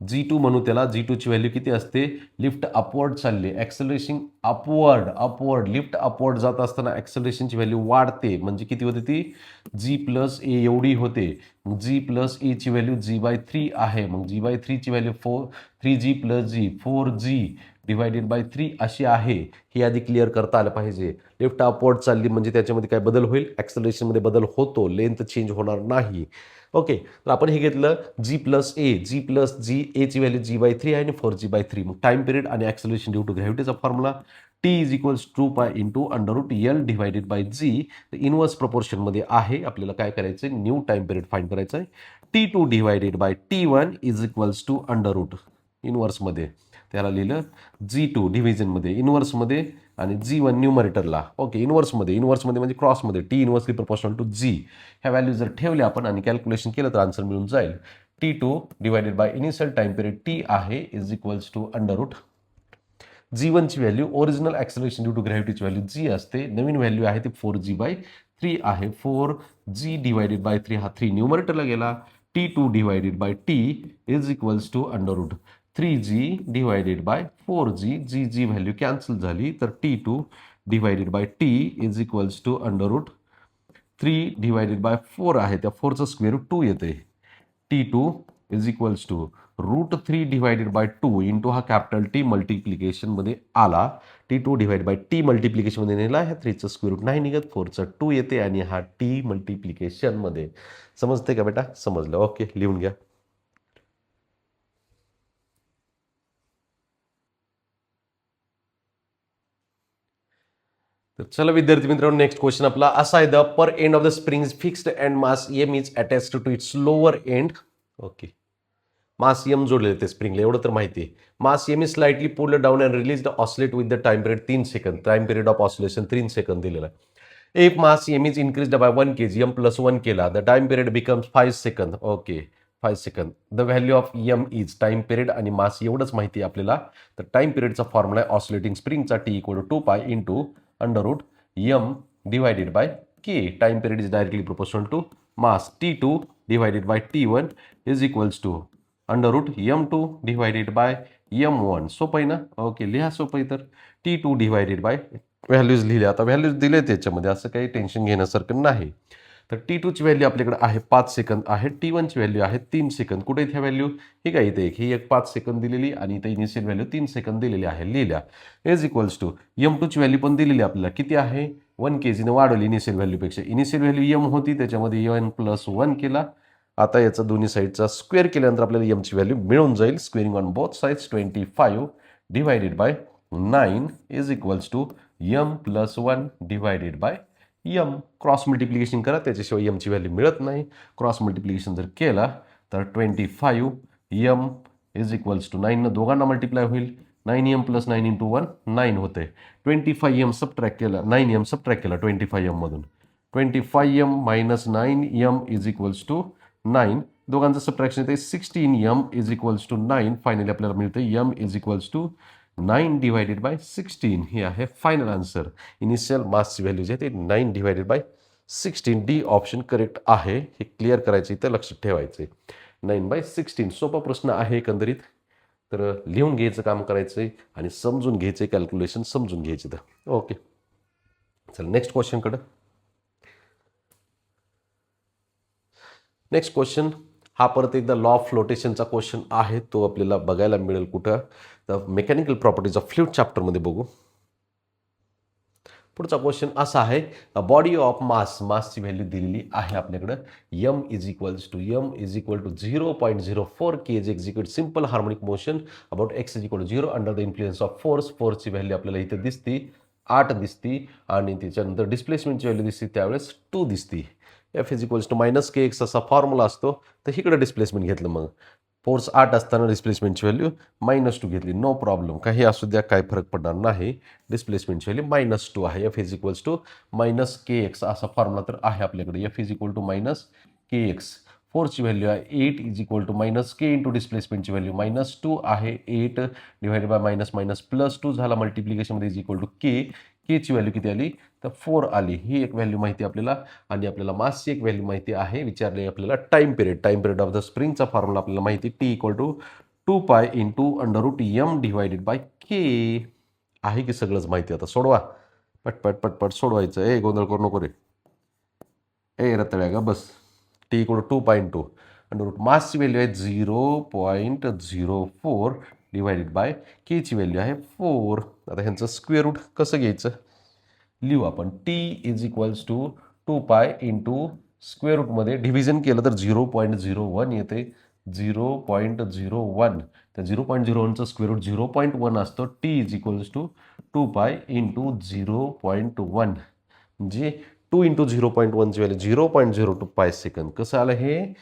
G2 म्हणू त्याला. G2ची व्हॅल्यू किती असते. लिफ्ट अपवर्ड चालली, ॲक्सेलरेशन अपवर्ड लिफ्ट अपवर्ड जात असताना ॲक्सेलरेशनची व्हॅल्यू वाढते. म्हणजे किती होते ती G+A एवढी होते. मग G+Aची व्हॅल्यू g/3 आहे. मग g/3ची value 3G + G 4G divided by 3 अशी आहे. हे आधी क्लिअर करता आलं पाहिजे. लिफ्ट अपवर्ड चालली म्हणजे त्याच्यामध्ये काय बदल होईल, ॲक्सेलरेशनमध्ये बदल होतो, लेंथ चेंज होणार नाही. ओके, तर आपण हे घेतलं G+Aची व्हॅल्यू g/3 आहे आणि 4G/3. मग टाइम पिरियड आणि ॲक्सेलरेशन ड्यू टू ग्रॅव्हिटीचा formula T is equals 2π into √L divided by G. Inverse प्रोपोर्शनमध्ये आहे. आपल्याला काय करायचं आहे, न्यू टाइम पिरियड फाईंड करायचं आहे. T2 divided by T1 is equals to √ इन्व्हर्समध्ये त्याला लिहिलं G2 डिव्हिजनमध्ये इन्व्हर्समध्ये आणि G1 न्यूमरेटरला. ओके, इन्व्हर्समध्ये म्हणजे क्रॉसमध्ये T inversely proportional to G. ह्या व्हॅल्यू जर ठेवल्या आपण आणि कॅल्क्युलेशन केलं तर आन्सर मिळून जाईल. T2 divided by initial time period T आहे इज इक्वल्स टू √ G1ची value original acceleration due to ग्रॅव्हिटीची व्हॅल्यू G असते. नवीन व्हॅल्यू आहे ती 4G/3 आहे. 4G डिवायडेड बाय 3 हा 3 न्यूमरेटरला गेला. T2 divided by T is equals to under root 3G divided by 4G. G value cancel झाली तर T2 divided by T is equals to under root 3 divided by 4 आहे, त्या 4चं स्क्वेअर रूट 2 येते. T2 is equals to root 3 divided by 2 into हा कॅपिटल टी मल्टिप्लिकेशन मध्ये आला. T2 divide by T multiplication मध्ये नेला, ह्या 3चं स्क्वेअर रूट नाही निघत, 4चं 2 येते आणि हा टी मल्टिप्लिकेशन मध्ये. समजते का बेटा? समजलं. ओके, लिहून घ्या. तर चला विद्यार्थी मित्रांनो, नेक्स्ट क्वेश्चन आपला असा आहे. The upper end of the spring is fixed and mass M is attached to its lower end. Okay, mass M जोडलेले ते स्प्रिंगला, एवढं तर माहिती आहे. Mass M is slightly pulled down and release the oscillate with the time period 3 second. Time period of oscillation 3 second दिलेला आहे. If mass M is increase by 1 kg, M plus 1 केला, the time period becomes 5 second. Okay, 5 second. The value of M is time period आणि मास एवढंच माहिती आहे आपल्याला. तर टाइम पिरियडचा फॉर्म्युला आहे ऑसिलेटिंग स्प्रिंगचा, T equal to 2 into under root M divided by K. Time period is directly proportional to mass. T2 divided by T1 is equals to under root M2 divided by M1. सोपं आहे ना? ओके, लिहा सोपं आहे. तर T2 डिवाइडेड बाय व्हॅल्यूज लिहिले. आता व्हॅल्यूज दिले त्याच्यामध्ये, असं काही टेन्शन घेण्यासारखं नाही. तर T2 ची व्हॅल्यू आपल्याकडे आहे 5 सेकंद आहे. T1 ची व्हॅल्यू आहे 3 सेकंद. कुठे इथे व्हॅल्यू? ही काय इथे ही एक 5 सेकंद दिलेली आणि इथे इनिशियल व्हॅल्यू 3 सेकंद दिलेली आहे. लिहिल्या. इज इक्वल्स टू M2 ची व्हॅल्यू पण दिलेली आपल्याला, किती आहे? 1 kg ने वाढवली इनिशियल व्हॅल्यूपेक्षा. इनिशियल व्हॅल्यू M होती, त्याच्यामध्ये n प्लस 1 केला. आता याचा दोन्ही साईडचा स्क्वेअर केल्यानंतर आपल्याला एमची व्हॅल्यू मिळून जाईल. Squaring on both sides 25 divided by 9 is equals to M plus 1 divided by M. Cross multiplication करा, त्याच्याशिवाय एमची व्हॅल्यू मिळत नाही. क्रॉस मल्टिप्लिकेशन जर केला तर 25 एम इज इक्वल्स टू 9 दोघांना मल्टिप्लाय होईल. 9m प्लस 9 इंटू 1 9 होते. 25m सबट्रॅक्ट केला, 9m सबट्रॅक्ट केला 25m मधून. 25m minus 9m is equals to 9. दोघांचं सबट्रॅक्शन येते 16m is equals to 9. Finally आपल्याला मिळते m is equals to 9 divided by 16. हे आहे फायनल आन्सर. इनिशियल मासची व्हॅल्यू जे आहे ते 9 divided by 16. D option correct आहे. हे क्लिअर करायचं, इथं लक्षात ठेवायचं. 9/16. सोपा प्रश्न आहे एकंदरीत. तर लिहून घ्यायचं काम करायचंय आणि समजून घ्यायचंय, कॅल्क्युलेशन समजून घ्यायचे. तर ओके, चल नेक्स्ट क्वेश्चनकडे. नेक्स्ट क्वेश्चन हा परत एकदा लॉ ऑफ फ्लोटेशनचा क्वेश्चन आहे. तो आपल्याला बघायला मिळेल कुठं? तर मेकॅनिकल प्रॉपर्टीज ऑफ फ्लुइड चॅप्टरमध्ये बघू. पुढचा क्वेश्चन असा आहे. बॉडी ऑफ मासची व्हॅल्यू दिलेली आहे आपल्याकडं. m is equals to 0.04 kg execute simple harmonic motion about x is equal to 0 under the influence of force. फोर्सची व्हॅल्यू आपल्याला इथे दिसती 8 दिसती आणि त्याच्यानंतर डिस्प्लेसमेंटची व्हॅल्यू दिसते त्यावेळेस 2 दिसती. F is equals to minus kx असा फॉर्म्युला असतो. तर इकडे डिस्प्लेसमेंट घेतलं, मग फोर्स 8 असताना डिस्प्लेसमेंटची व्हॅल्यू -2 घेतली. नो प्रॉब्लेम, काही असू द्या, काही फरक पडणार नाही. डिस्प्लेसमेंटची व्हॅल्यू -2 आहे. F is equals to kx असा फॉर्म्युला तर आहे आपल्याकडे. F is equal to kx. फोर्सची व्हॅल्यू आहे 8 is equal to -k into डिस्प्लेसमेंटची व्हॅल्यू -2 आहे. 8 डिवाइडेड बाय -+2 झाला मल्टिप्लिकेशनमध्ये इज इक्वल टू k. ची व्हॅल्यू किती आली? तर 4 आली. ही एक व्हॅल्यू माहिती आपल्याला आणि आपल्याला मासची एक व्हॅल्यू माहिती आहे. विचारले आपल्याला टाइम पिरियड ऑफ द स्प्रिंगचा फॉर्म्युला आपल्याला माहिती T equal to 2π into under root m divided by k आहे की सगळंच माहिती. आता सोडवा, पटपट सोडवायचं. गोंधळ करू नको रे. रतळ्या का बस. T equal to 2π into under root मासची व्हॅल्यू आहे 0.04 डिवाइडेड बाय k ची व्हॅल्यू आहे 4. आता ह्यांचं स्क्वेअर रूट कसं घ्यायचं लिहू आपण. T is equals to 2π into square रूटमध्ये डिव्हिजन केलं तर 0.01 येते. 0.01. त्या 0.01चं स्क्वेअर रूट 0.1 असतो. T is equals to 2π into 0.1 म्हणजे 2 इंटू 0.1ची व्हॅल्यू 0.02π सेकंद. कसं आलं हे?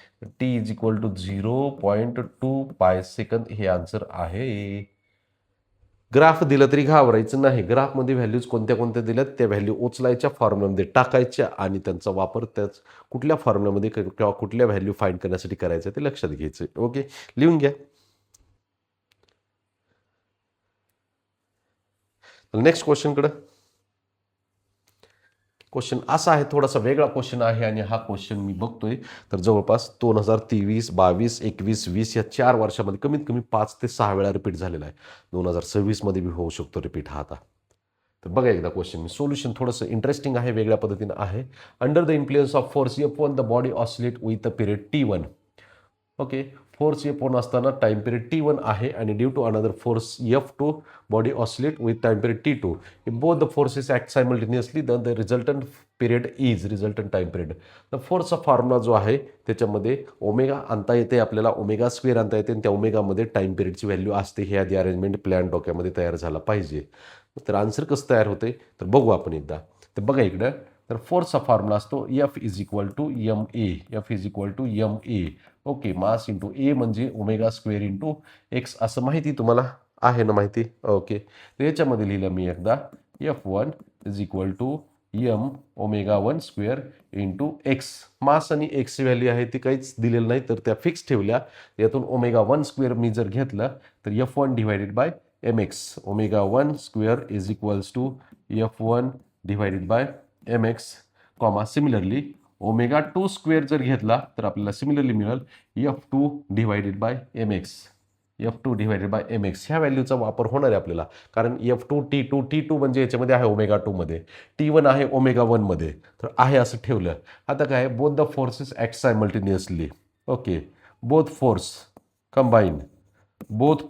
T is equal to 0.2π second हे आन्सर आहे. ग्राफ दिलं तरी घाबरायचं नाही. ग्राफमध्ये व्हॅल्यूज कोणत्या कोणत्या दिल्यात त्या व्हॅल्यू उचलायच्या, फॉर्म्युलामध्ये टाकायच्या आणि त्यांचा वापर त्याच कुठल्या फॉर्म्युलामध्ये किंवा कुठल्या व्हॅल्यू फाइंड करण्यासाठी करायचं ते लक्षात घ्यायचं. ओके, लिहून घ्या. नेक्स्ट क्वेश्चनकडे. क्वेश्चन असा आहे, थोडासा वेगळा क्वेश्चन आहे आणि हा क्वेश्चन मी बघतोय तर जवळपास 2023, 22, 21, 20 या 4 वर्षामध्ये कमीत कमी 5 ते 6 वेळा रिपीट झालेला आहे. 2026 मध्ये बी होऊ शकतो रिपीट हा आता. तर बघा एकदा क्वेश्चन, मी सोल्युशन थोडंसं इंटरेस्टिंग आहे, वेगळ्या पद्धतीनं आहे. Under the influence of force F1 the body oscillate with a period T1. Okay, force F1 असताना टाइम पिरियड T1 आहे आणि due to another force F2 body oscillate with time period T2. Both the forces act simultaneously the resultant period is resultant time period. तर फोर्सचा फॉर्म्युला जो आहे त्याच्यामध्ये ओमेगा आणता येते, आपल्याला ओमेगा स्क्वेअर आणता येते आणि त्या ओमेगामध्ये टाइम पिरियडची व्हॅल्यू असते. हे आधी अरेंजमेंट प्लॅन डोक्यामध्ये तयार झाला पाहिजे. तर आन्सर कसं तयार होते तर बघू आपण एकदा. तर बघा इकडं, तर फोर्सचा फॉर्म्युला असतो F is equal to M A. F is equal to M A. Okay, mass into A म्हणजे ओमेगा स्क्वेअर इंटू एक्स, असं माहिती तुम्हाला आहे ना माहिती. ओके, तर याच्यामध्ये लिहिलं मी एकदा F1 is equal to M omega 1 square into X. Mass आणि एक्सची व्हॅल्यू आहे ती काहीच दिलेलं नाही, तर त्या फिक्स ठेवल्या. यातून ओमेगा 1 स्क्वेअर मी जर घेतलं तर F1 divided by mx. Omega 1 square is equals to F1 divided by mx, comma similarly omega 2 square जर घेतला तर आपल्याला सिमिलरली मिळेल F2 divided by mx. F2 divided by mx ह्या व्हॅल्यूचा वापर होणार आहे आपल्याला, कारण F2 T2 म्हणजे याच्यामध्ये आहे ओमेगा 2 मध्ये, T1 आहे ओमेगा 1 मध्ये, तर आहे असं ठेवलं. आता काय, both the forces act simultaneously. Okay, both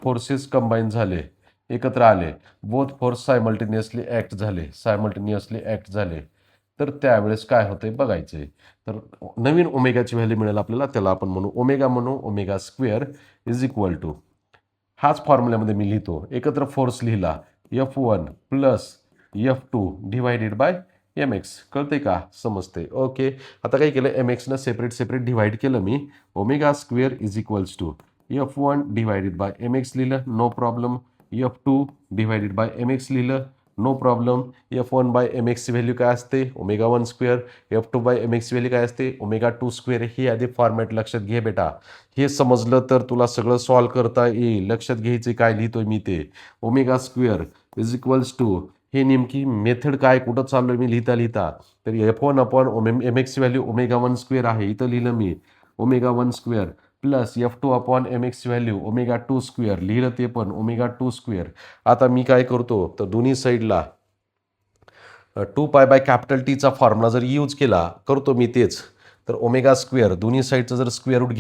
forces combine झाले, एकत्र आले. बोथ फोर्स सायमल्टेनियसली ॲक्ट झाले. तर त्यावेळेस काय होतंय बघायचंय. तर नवीन ओमेगाची व्हॅल्यू मिळेल आपल्याला, त्याला आपण म्हणू omega square is equal to, हाच फॉर्म्युल्यामध्ये मी लिहितो. एकत्र फोर्स लिहिला F1 plus F2 divided by mx. कळते का, समजते. ओके, आता काय केलं, mx न सेपरेट डिवाइड केलं मी. Omega square is equals to F1 divided by mx लिहिलं, no problem. F2 divided by mx लिहिलं, no problem. F1 by mx ची व्हॅल्यू काय असते, omega 1 square. F2 by mx ची व्हॅल्यू काय असते, ओमेगा 2 स्क्वेअर. ही आधी फॉर्मॅट लक्षात घे बेटा. हे समजलं तर तुला सगळं सॉल्व करता येईल. लक्षात घ्यायचे काय लिहितोय मी ते. Omega square is equals to, हे नेमकी मेथड काय कुठं चाललोय मी लिहिता. तर F1 अपॉन mx ची व्हॅल्यू ओमेगा 1 स्क्वेअर आहे, इथं लिहिलं मी omega 1 square plus F2 upon mx ची व्हॅल्यू ओमेगा 2 स्क्वेअर लिहिलं, ते पण ओमेगा 2 स्क्वेअर. आता मी काय करतो तर दोन्ही साईडला 2 पाय बाय कॅपिटल टीचा फॉर्म्युला जर यूज केला, करतो मी तेच. तर ओमेगा स्क्वेअर दोन्ही साईडचं जर स्क्वेअर रूट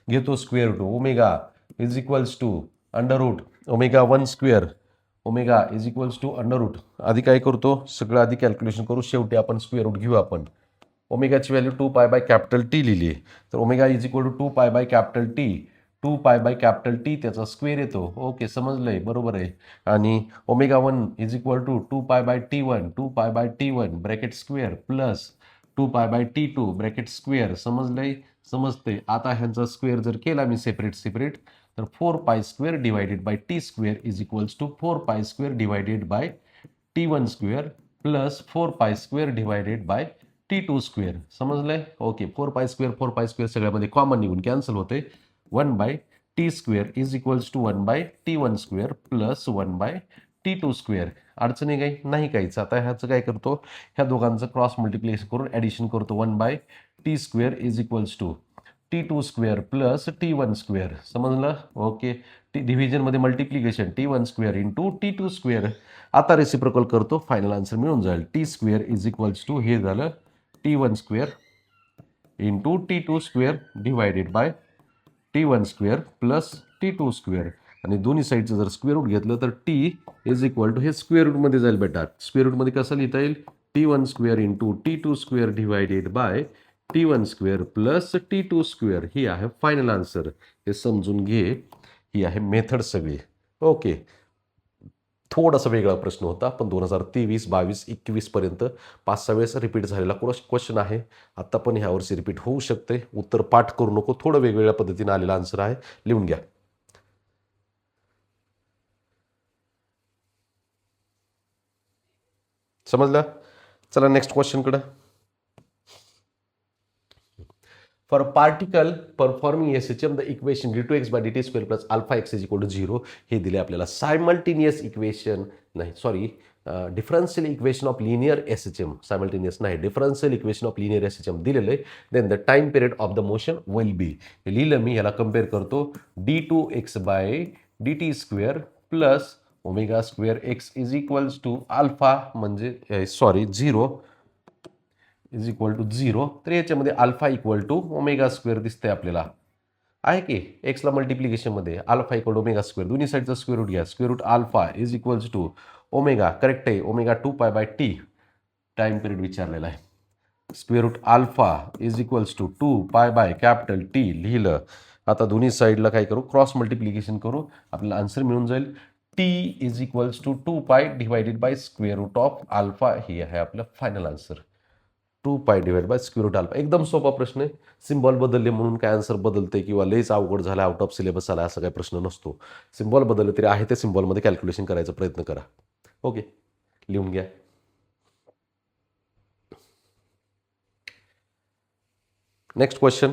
घेतो square root omega is equals to under root omega 1 square. Omega is equals to under root. आधी काय करतो, सगळं आधी कॅल्क्युलेशन करू, शेवटी आपण स्क्वेअर रूट घेऊ. आपण ओमेगाची value 2 pi by capital T लिहिली, तर omega is equal to 2 pi by capital T. 2 pi by capital T त्याचा स्क्वेअर येतो. ओके, समजलंय, बरोबर आहे. आणि omega 1 is equal to 2 pi bye T1 bracket square plus 2 pi bye T2 bracket square. समजते. आता ह्यांचा स्क्वेअर जर केला मी सेपरेट तर 4 pi square divided by T square is equals to 4 pi square divided by T1 square plus 4 pi square divided by T2 square. समजलंय. ओके, 4 पाय स्क्वेअर सगळ्यामध्ये कॉमन निघून कॅन्सल होते. 1 by T square is equals to 1 by T1 square plus 1 by T2 square. अडचणी काही नाही काहीच. आता ह्याचं काय करतो, ह्या दोघांचं क्रॉस मल्टिप्लिकेशन करून ॲडिशन करतो. 1 by T square is equals to T2 square plus T1 square. समजलं. ओके, डिव्हिजनमध्ये multiplication T1 square into T2 square. आता रेसिप्रोकल करतो, फायनल आन्सर मिळून जाईल. T square is equals to, हे झालं T1 square into T2 square divided by T1 square plus T2 square. आणि दोन्ही साईडचं जर स्क्वेअर रूट घेतलं तर T इज इक्वल टू, हे स्क्वेअर रूटमध्ये जाईल बेटा. स्क्वेअर रूटमध्ये कसं लिहिता येईल, T1 square into T2 square divided by T1 square plus T2 square. ही आहे फायनल आन्सर. हे समजून घे, ही आहे मेथड सगळी. ओके, थोडासा वेगळा प्रश्न होता, पण 2023, 22, 21 पर्यंत 5-6 वेळेस रिपीट झालेला क्वेश्चन आहे. आत्ता पण ह्या वर्षी रिपीट होऊ शकते. उत्तर पाठ करू नको, थोडं वेगवेगळ्या पद्धतीने आलेला आन्सर आहे, लिहून घ्या. समजलं. चला नेक्स्ट क्वेश्चनकडे. For a particle performing SHM the equation d2x by dt square plus alpha x is equal to 0 हे दिले आपल्याला. सायमल्टेनियस इक्वेशन नाही, sorry, differential equation of linear SHM simultaneous नाही, differential equation of linear SHM दिलेलं आहे. Then the time period of the motion will be, हे लिहिलं मी, ह्याला कम्पेअर करतो d2x by dt square plus omega square X is equals to alpha म्हणजे सॉरी 0 इज इक्वल टू 0. तर याच्यामध्ये alpha equal to omega square दिसतंय आपल्याला, आहे की एक्सला मल्टिप्लिकेशनमध्ये alpha equal to omega square, दोन्ही साईडचा स्क्वेअर रूट घ्या, square root alpha is equals to omega, correct आहे, omega 2 pi T time period विचारलेला आहे. Square root alpha is equals to 2 T लिहिलं. आता दोन्ही साईडला काय करू, क्रॉस मल्टिप्लिकेशन करू, आपल्याला आन्सर मिळून जाईल T is equals to 2 pi divided by square root of alpha. हे आहे आपलं final answer, 2 pi divide by square root alpha. एकदम सोपा प्रश्न आहे. सिम्बॉल बदलले म्हणून काय आन्सर बदलते किंवा लयच अवघड झाला, आउट ऑफ सिलेबस आला, असा काही प्रश्न नसतो. सिम्बॉल बदलले तरी आहे ते सिम्बॉलमध्ये कॅल्क्युलेशन करायचा प्रयत्न करा. ओके, लिहून घ्या. नेक्स्ट क्वेश्चन,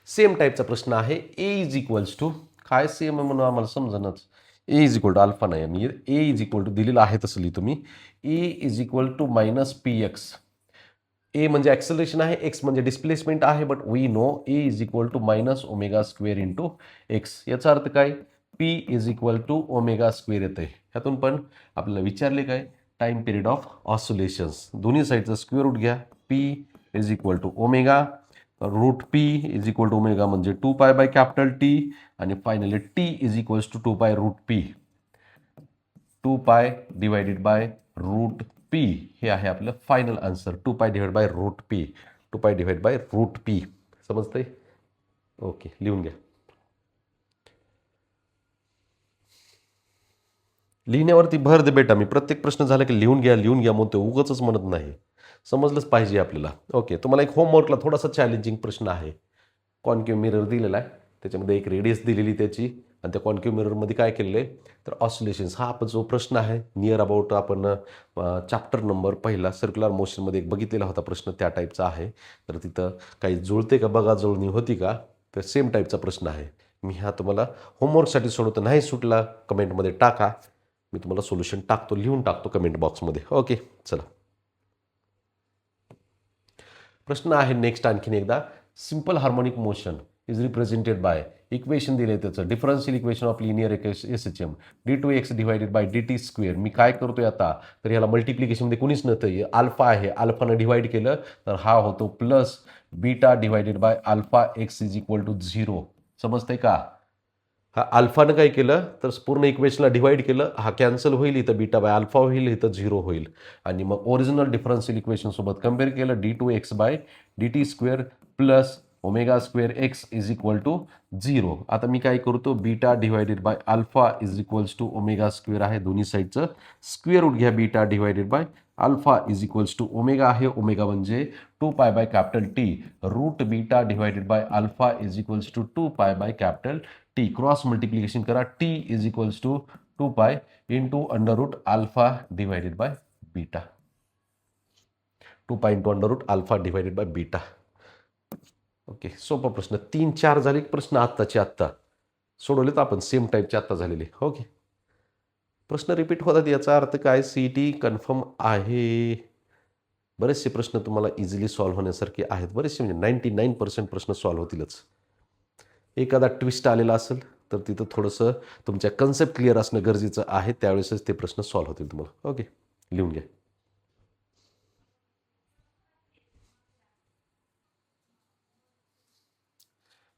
सेम टाईपचा प्रश्न आहे. ए इज इक्वल्स टू काय, सेम म्हणून आम्हाला समजणच, ए इज इक्वल टू अल्फा नाही, आणि ए इज इक्वल टू दिलेलं आहे तसं लिहितो मी. A is equal to minus P X. A म्हणजे ॲक्सेलरेशन आहे, एक्स म्हणजे डिस्प्लेसमेंट आहे, but we know A is equal to minus omega square into X. याचा अर्थ काय, P is equal to omega square येते. ह्यातून पण आपल्याला विचारले काय, टाइम पिरियड ऑफ ऑसिलेशन्स. दोन्ही साईडचा स्क्वेअर रूट घ्या, P is equal to omega, root P is equal to omega म्हणजे 2 पाय बाय कॅपिटल टी, आणि finally T is equals to 2 pi route P, 2 pi divided bye root P. हे आहे आपलं final answer, 2 pi divide by root P, 2 pi divide by root P. समजतंय? ओके, लिहून घ्या. लिहिण्यावरती भर दे बेटा, मी प्रत्येक प्रश्न झाला की लिहून घ्या लिहून घ्या म्हणतो, उगाचच म्हणत नाही, समजलंच पाहिजे आपल्याला. ओके, तुम्हाला एक होमवर्कला थोडासा चॅलेंजिंग प्रश्न आहे. कॉन्केव्ह मिरर दिलेला आहे, त्याच्यामध्ये एक रेडियस दिलेली त्याची, आणि त्या कॉन्केव्ह मिररमध्ये काय केलेलं आहे तर ऑसिलेशन्स. हा आपण जो प्रश्न आहे नियर अबाउट आपण चॅप्टर नंबर पहिला सर्क्युलर मोशनमध्ये एक बघितलेला होता प्रश्न, त्या टाईपचा आहे. तर तिथं काही जुळते का बघा, जुळणी होती का, तर सेम टाईपचा प्रश्न आहे. मी हा तुम्हाला होमवर्कसाठी सोडवतो, नाही सुटला कमेंटमध्ये टाका, मी तुम्हाला सोल्युशन टाकतो, लिहून टाकतो कमेंट बॉक्समध्ये. ओके, चला प्रश्न आहे नेक्स्ट आणखीन एकदा. Simple harmonic motion is represented by, equation दिले त्याचं, differential equation of linear SHM d2x divided by dt square. मी काय करतोय आता, तर ह्याला मल्टिप्लिकेशनमध्ये कुणीच नव्हतं, अल्फा आहे, अल्फानं डिवाइड केलं तर हा होतो plus beta divided by alpha X is equal to 0. समजतंय का? हा अल्फानं काय केलं तर पूर्ण इक्वेशनला डिवाइड केलं, हा कॅन्सल होईल, इथं बीटा बाय अल्फा होईल, इथं 0 होईल, आणि मग ओरिजिनल डिफरन्शियल इक्वेशनसोबत कम्पेअर केलं, d2x by dt square plus omega square X is equal to 0. आता मी काय करतो, beta divided by alpha is equals to omega square आहे, दोन्ही साईडचं स्क्वेअर रूट घ्या, beta divided by alpha is equals to omega आहे, ओमेगा म्हणजे 2 pi by capital T, root beta divided by alpha is equals to 2 pi by capital T. Cross multiplication करा, T is equals to 2 pi into under root alpha divided by beta, 2 pi into under root alpha divided by beta. Okay, सोपा प्रश्न, 3-4 झाले प्रश्न आत्ताचे आत्ता सोडवलेत आपण, सेम टाईपचे आत्ता झालेले. ओके, प्रश्न रिपीट होतात याचा अर्थ काय, CET कन्फर्म आहे. बरेचसे प्रश्न तुम्हाला इझिली सॉल्व्ह होण्यासारखे आहेत, बरेचसे म्हणजे 99% प्रश्न सॉल्व्ह होतीलच. एखादा ट्विस्ट आलेला असेल तर तिथं थोडंसं तुमच्या कन्सेप्ट क्लिअर असणं गरजेचं आहे, त्यावेळेसच ते प्रश्न सॉल्व्ह होतील तुम्हाला. ओके, लिहून घ्या.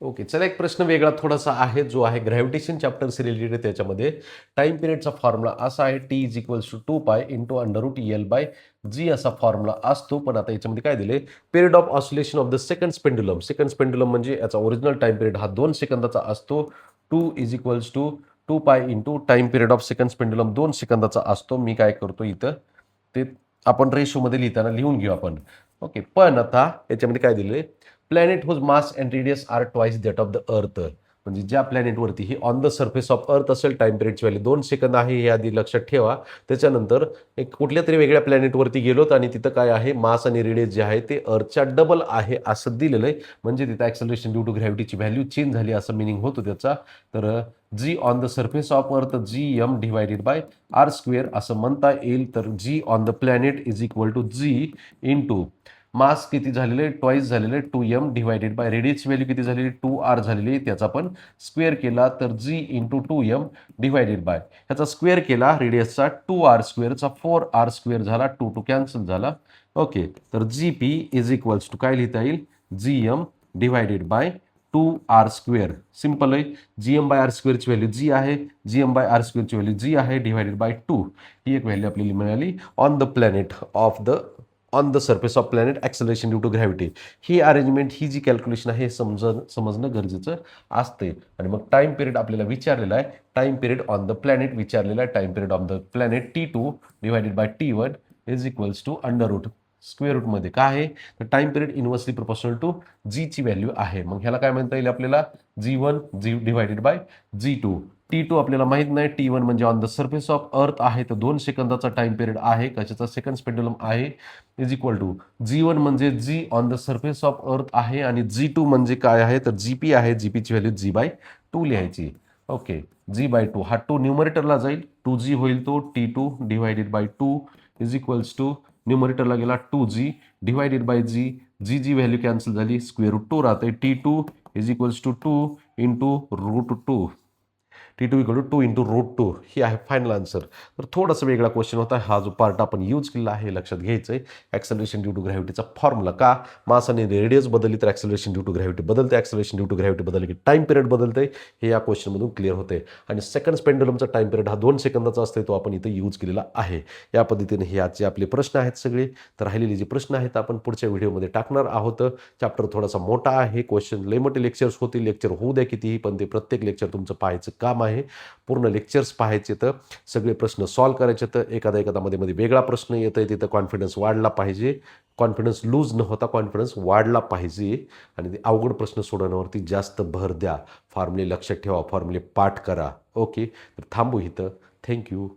ओके, चला एक प्रश्न वेगळा थोडासा आहे, जो आहे ग्रॅव्हिटेशन चॅप्टरशी रिलेटेड. त्याच्यामध्ये टाइम पिरियडचा फॉर्म्युला असा आहे, T is equals to 2 pi into under root L by G असा फॉर्म्युला असतो. पण आता याच्यामध्ये काय दिले, period of oscillation of the second pendulum. Second pendulum म्हणजे याचा ओरिजिनल टाइम पिरियड हा 2 सेकंदाचा असतो. 2 is equals to 2 pi into time period of second pendulum 2 सेकंदाचा असतो. मी काय करतो इथं ते आपण रेशोमध्ये लिहिताना लिहून घेऊ आपण. ओके, पण आता याच्यामध्ये काय दिले, planet whose mass and radius R twice that of the earth. म्हणजे ज्या प्लॅनेटवरती ही on the surface of earth असेल टाइम पिरियडची व्हॅल्यू 2 सेकंद आहे हे आधी लक्षात ठेवा. त्याच्यानंतर एक कुठल्या तरी वेगळ्या प्लॅनेटवरती गेलोत आणि तिथं काय आहे मास आणि रेडियस जे आहे ते अर्थच्या डबल आहे असं दिलेलं आहे. म्हणजे तिथं ॲक्सेलरेशन ड्यू टू ग्रॅव्हिटीची व्हॅल्यू चेंज झाली असं मिनिंग होतो त्याचा. तर G on the surface of earth G M divided by R square असं म्हणता येईल. तर G on the planet is equal to G into mass किती झालेलं आहे ट्वाईस झालेलं आहे 2m डिवायडेड बाय रेडियसची व्हॅल्यू किती झालेली 2r झालेली आहे. त्याचा पण स्क्वेअर केला तर जी इंटू 2m डिवायडेड बाय ह्याचा स्क्वेअर केला रेडियसचा 2r स्क्वेअरचा 4r स्क्वेअर झाला 2 कॅन्सल झाला. ओके, तर G P is equals to काय लिहिता येईल G M divided by 2r square. Simple आहे. जी एम बाय आर स्क्वेअरची व्हॅल्यू जी आहे, जी एम बाय आर स्क्वेअरची व्हॅल्यू जी आहे डिवायडेड बाय 2 ही एक व्हॅल्यू आपल्याला मिळाली on the planet on the surface of planet acceleration due to gravity. ही अरेंजमेंट ही जी कॅल्क्युलेशन आहे हे समजणं गरजेचं असते. आणि मग टाइम पिरियड आपल्याला विचारलेला आहे. Time period on the planet विचारलेला आहे. Time period on the planet T2 divided by T1 is equals to under root square रूटमध्ये काय आहे तर time period inversely proportional to जीची व्हॅल्यू आहे. मग ह्याला काय म्हणता येईल आपल्याला G1 जी डिवायडेड बाय G2. T2 आपल्याला माहित नाही. T1 म्हणजे on the surface of earth आहे तर 2 सेकंदाचा टाइम पिरियड आहे. कशाचा सेकंड पेंडुलम आहे इज इक्वल टू G1 म्हणजे g on the surface of earth आहे आणि G2 म्हणजे काय आहे तर GP आहे. GPची व्हॅल्यू G/2 लिहायची. ओके, G/2 हा 2 न्यूमरेटरला जाईल 2G होईल तो T2 divided by 2 is equals to न्यूमरेटरला गेला 2G divided by g. G value cancel झाली स्क्वेअर रूट 2 राहते. T2 is equals to 2 into root 2. T2 equal to 2 into root 2 ही आहे फायनल आन्सर. तर थोडासा वेगळा क्वेश्चन होता. हा जो पार्ट आपण यूज केला आहे लक्षात घ्यायचं आहे. ॲक्सेलरेशन ड्यू टू ग्रॅव्हिटीचा फॉर्म्युला का मास आणि रेडियस बदलली तर ॲक्सेलरेशन ड्यू टू ग्रॅव्हिटी बदलते. ॲक्सेलरेशन ड्यू टू ग्रॅव्हिटी बदलली की टाइम पिरियड बदलते. हे या क्वेश्चनमधून क्लिअर होते. आणि सेकंड पेंडुलमचा टाइम पिरियड हा 2 सेकंदाचा असतो तो आपण इथे यूज केलेला आहे. या पद्धतीने हे आजचे आपले प्रश्न आहेत सगळे. तर राहिलेले जे प्रश्न आहेत आपण पुढच्या व्हिडिओमध्ये टाकणार आहोत. चॅप्टर थोडासा मोठा आहे. क्वेश्चन लय मोठे लेक्चर्स होतील. लेक्चर होऊ द्या कितीही पण ते प्रत्येक लेक्चर तुमचं पाहायचं काम आहे. पूर्ण लेक्चर्स पाहायचे तर सगळे प्रश्न सॉल्व करायचे तर एखादा मध्ये वेगळा प्रश्न येत आहे तिथं कॉन्फिडन्स वाढला पाहिजे. कॉन्फिडन्स लूज न होता कॉन्फिडन्स वाढला पाहिजे. आणि ते अवघड प्रश्न सोडवण्यावरती जास्त भर द्या. फॉर्म्युले लक्षात ठेवा. फॉर्म्युले पाठ करा. ओके, तर थांबू इथं. थँक्यू.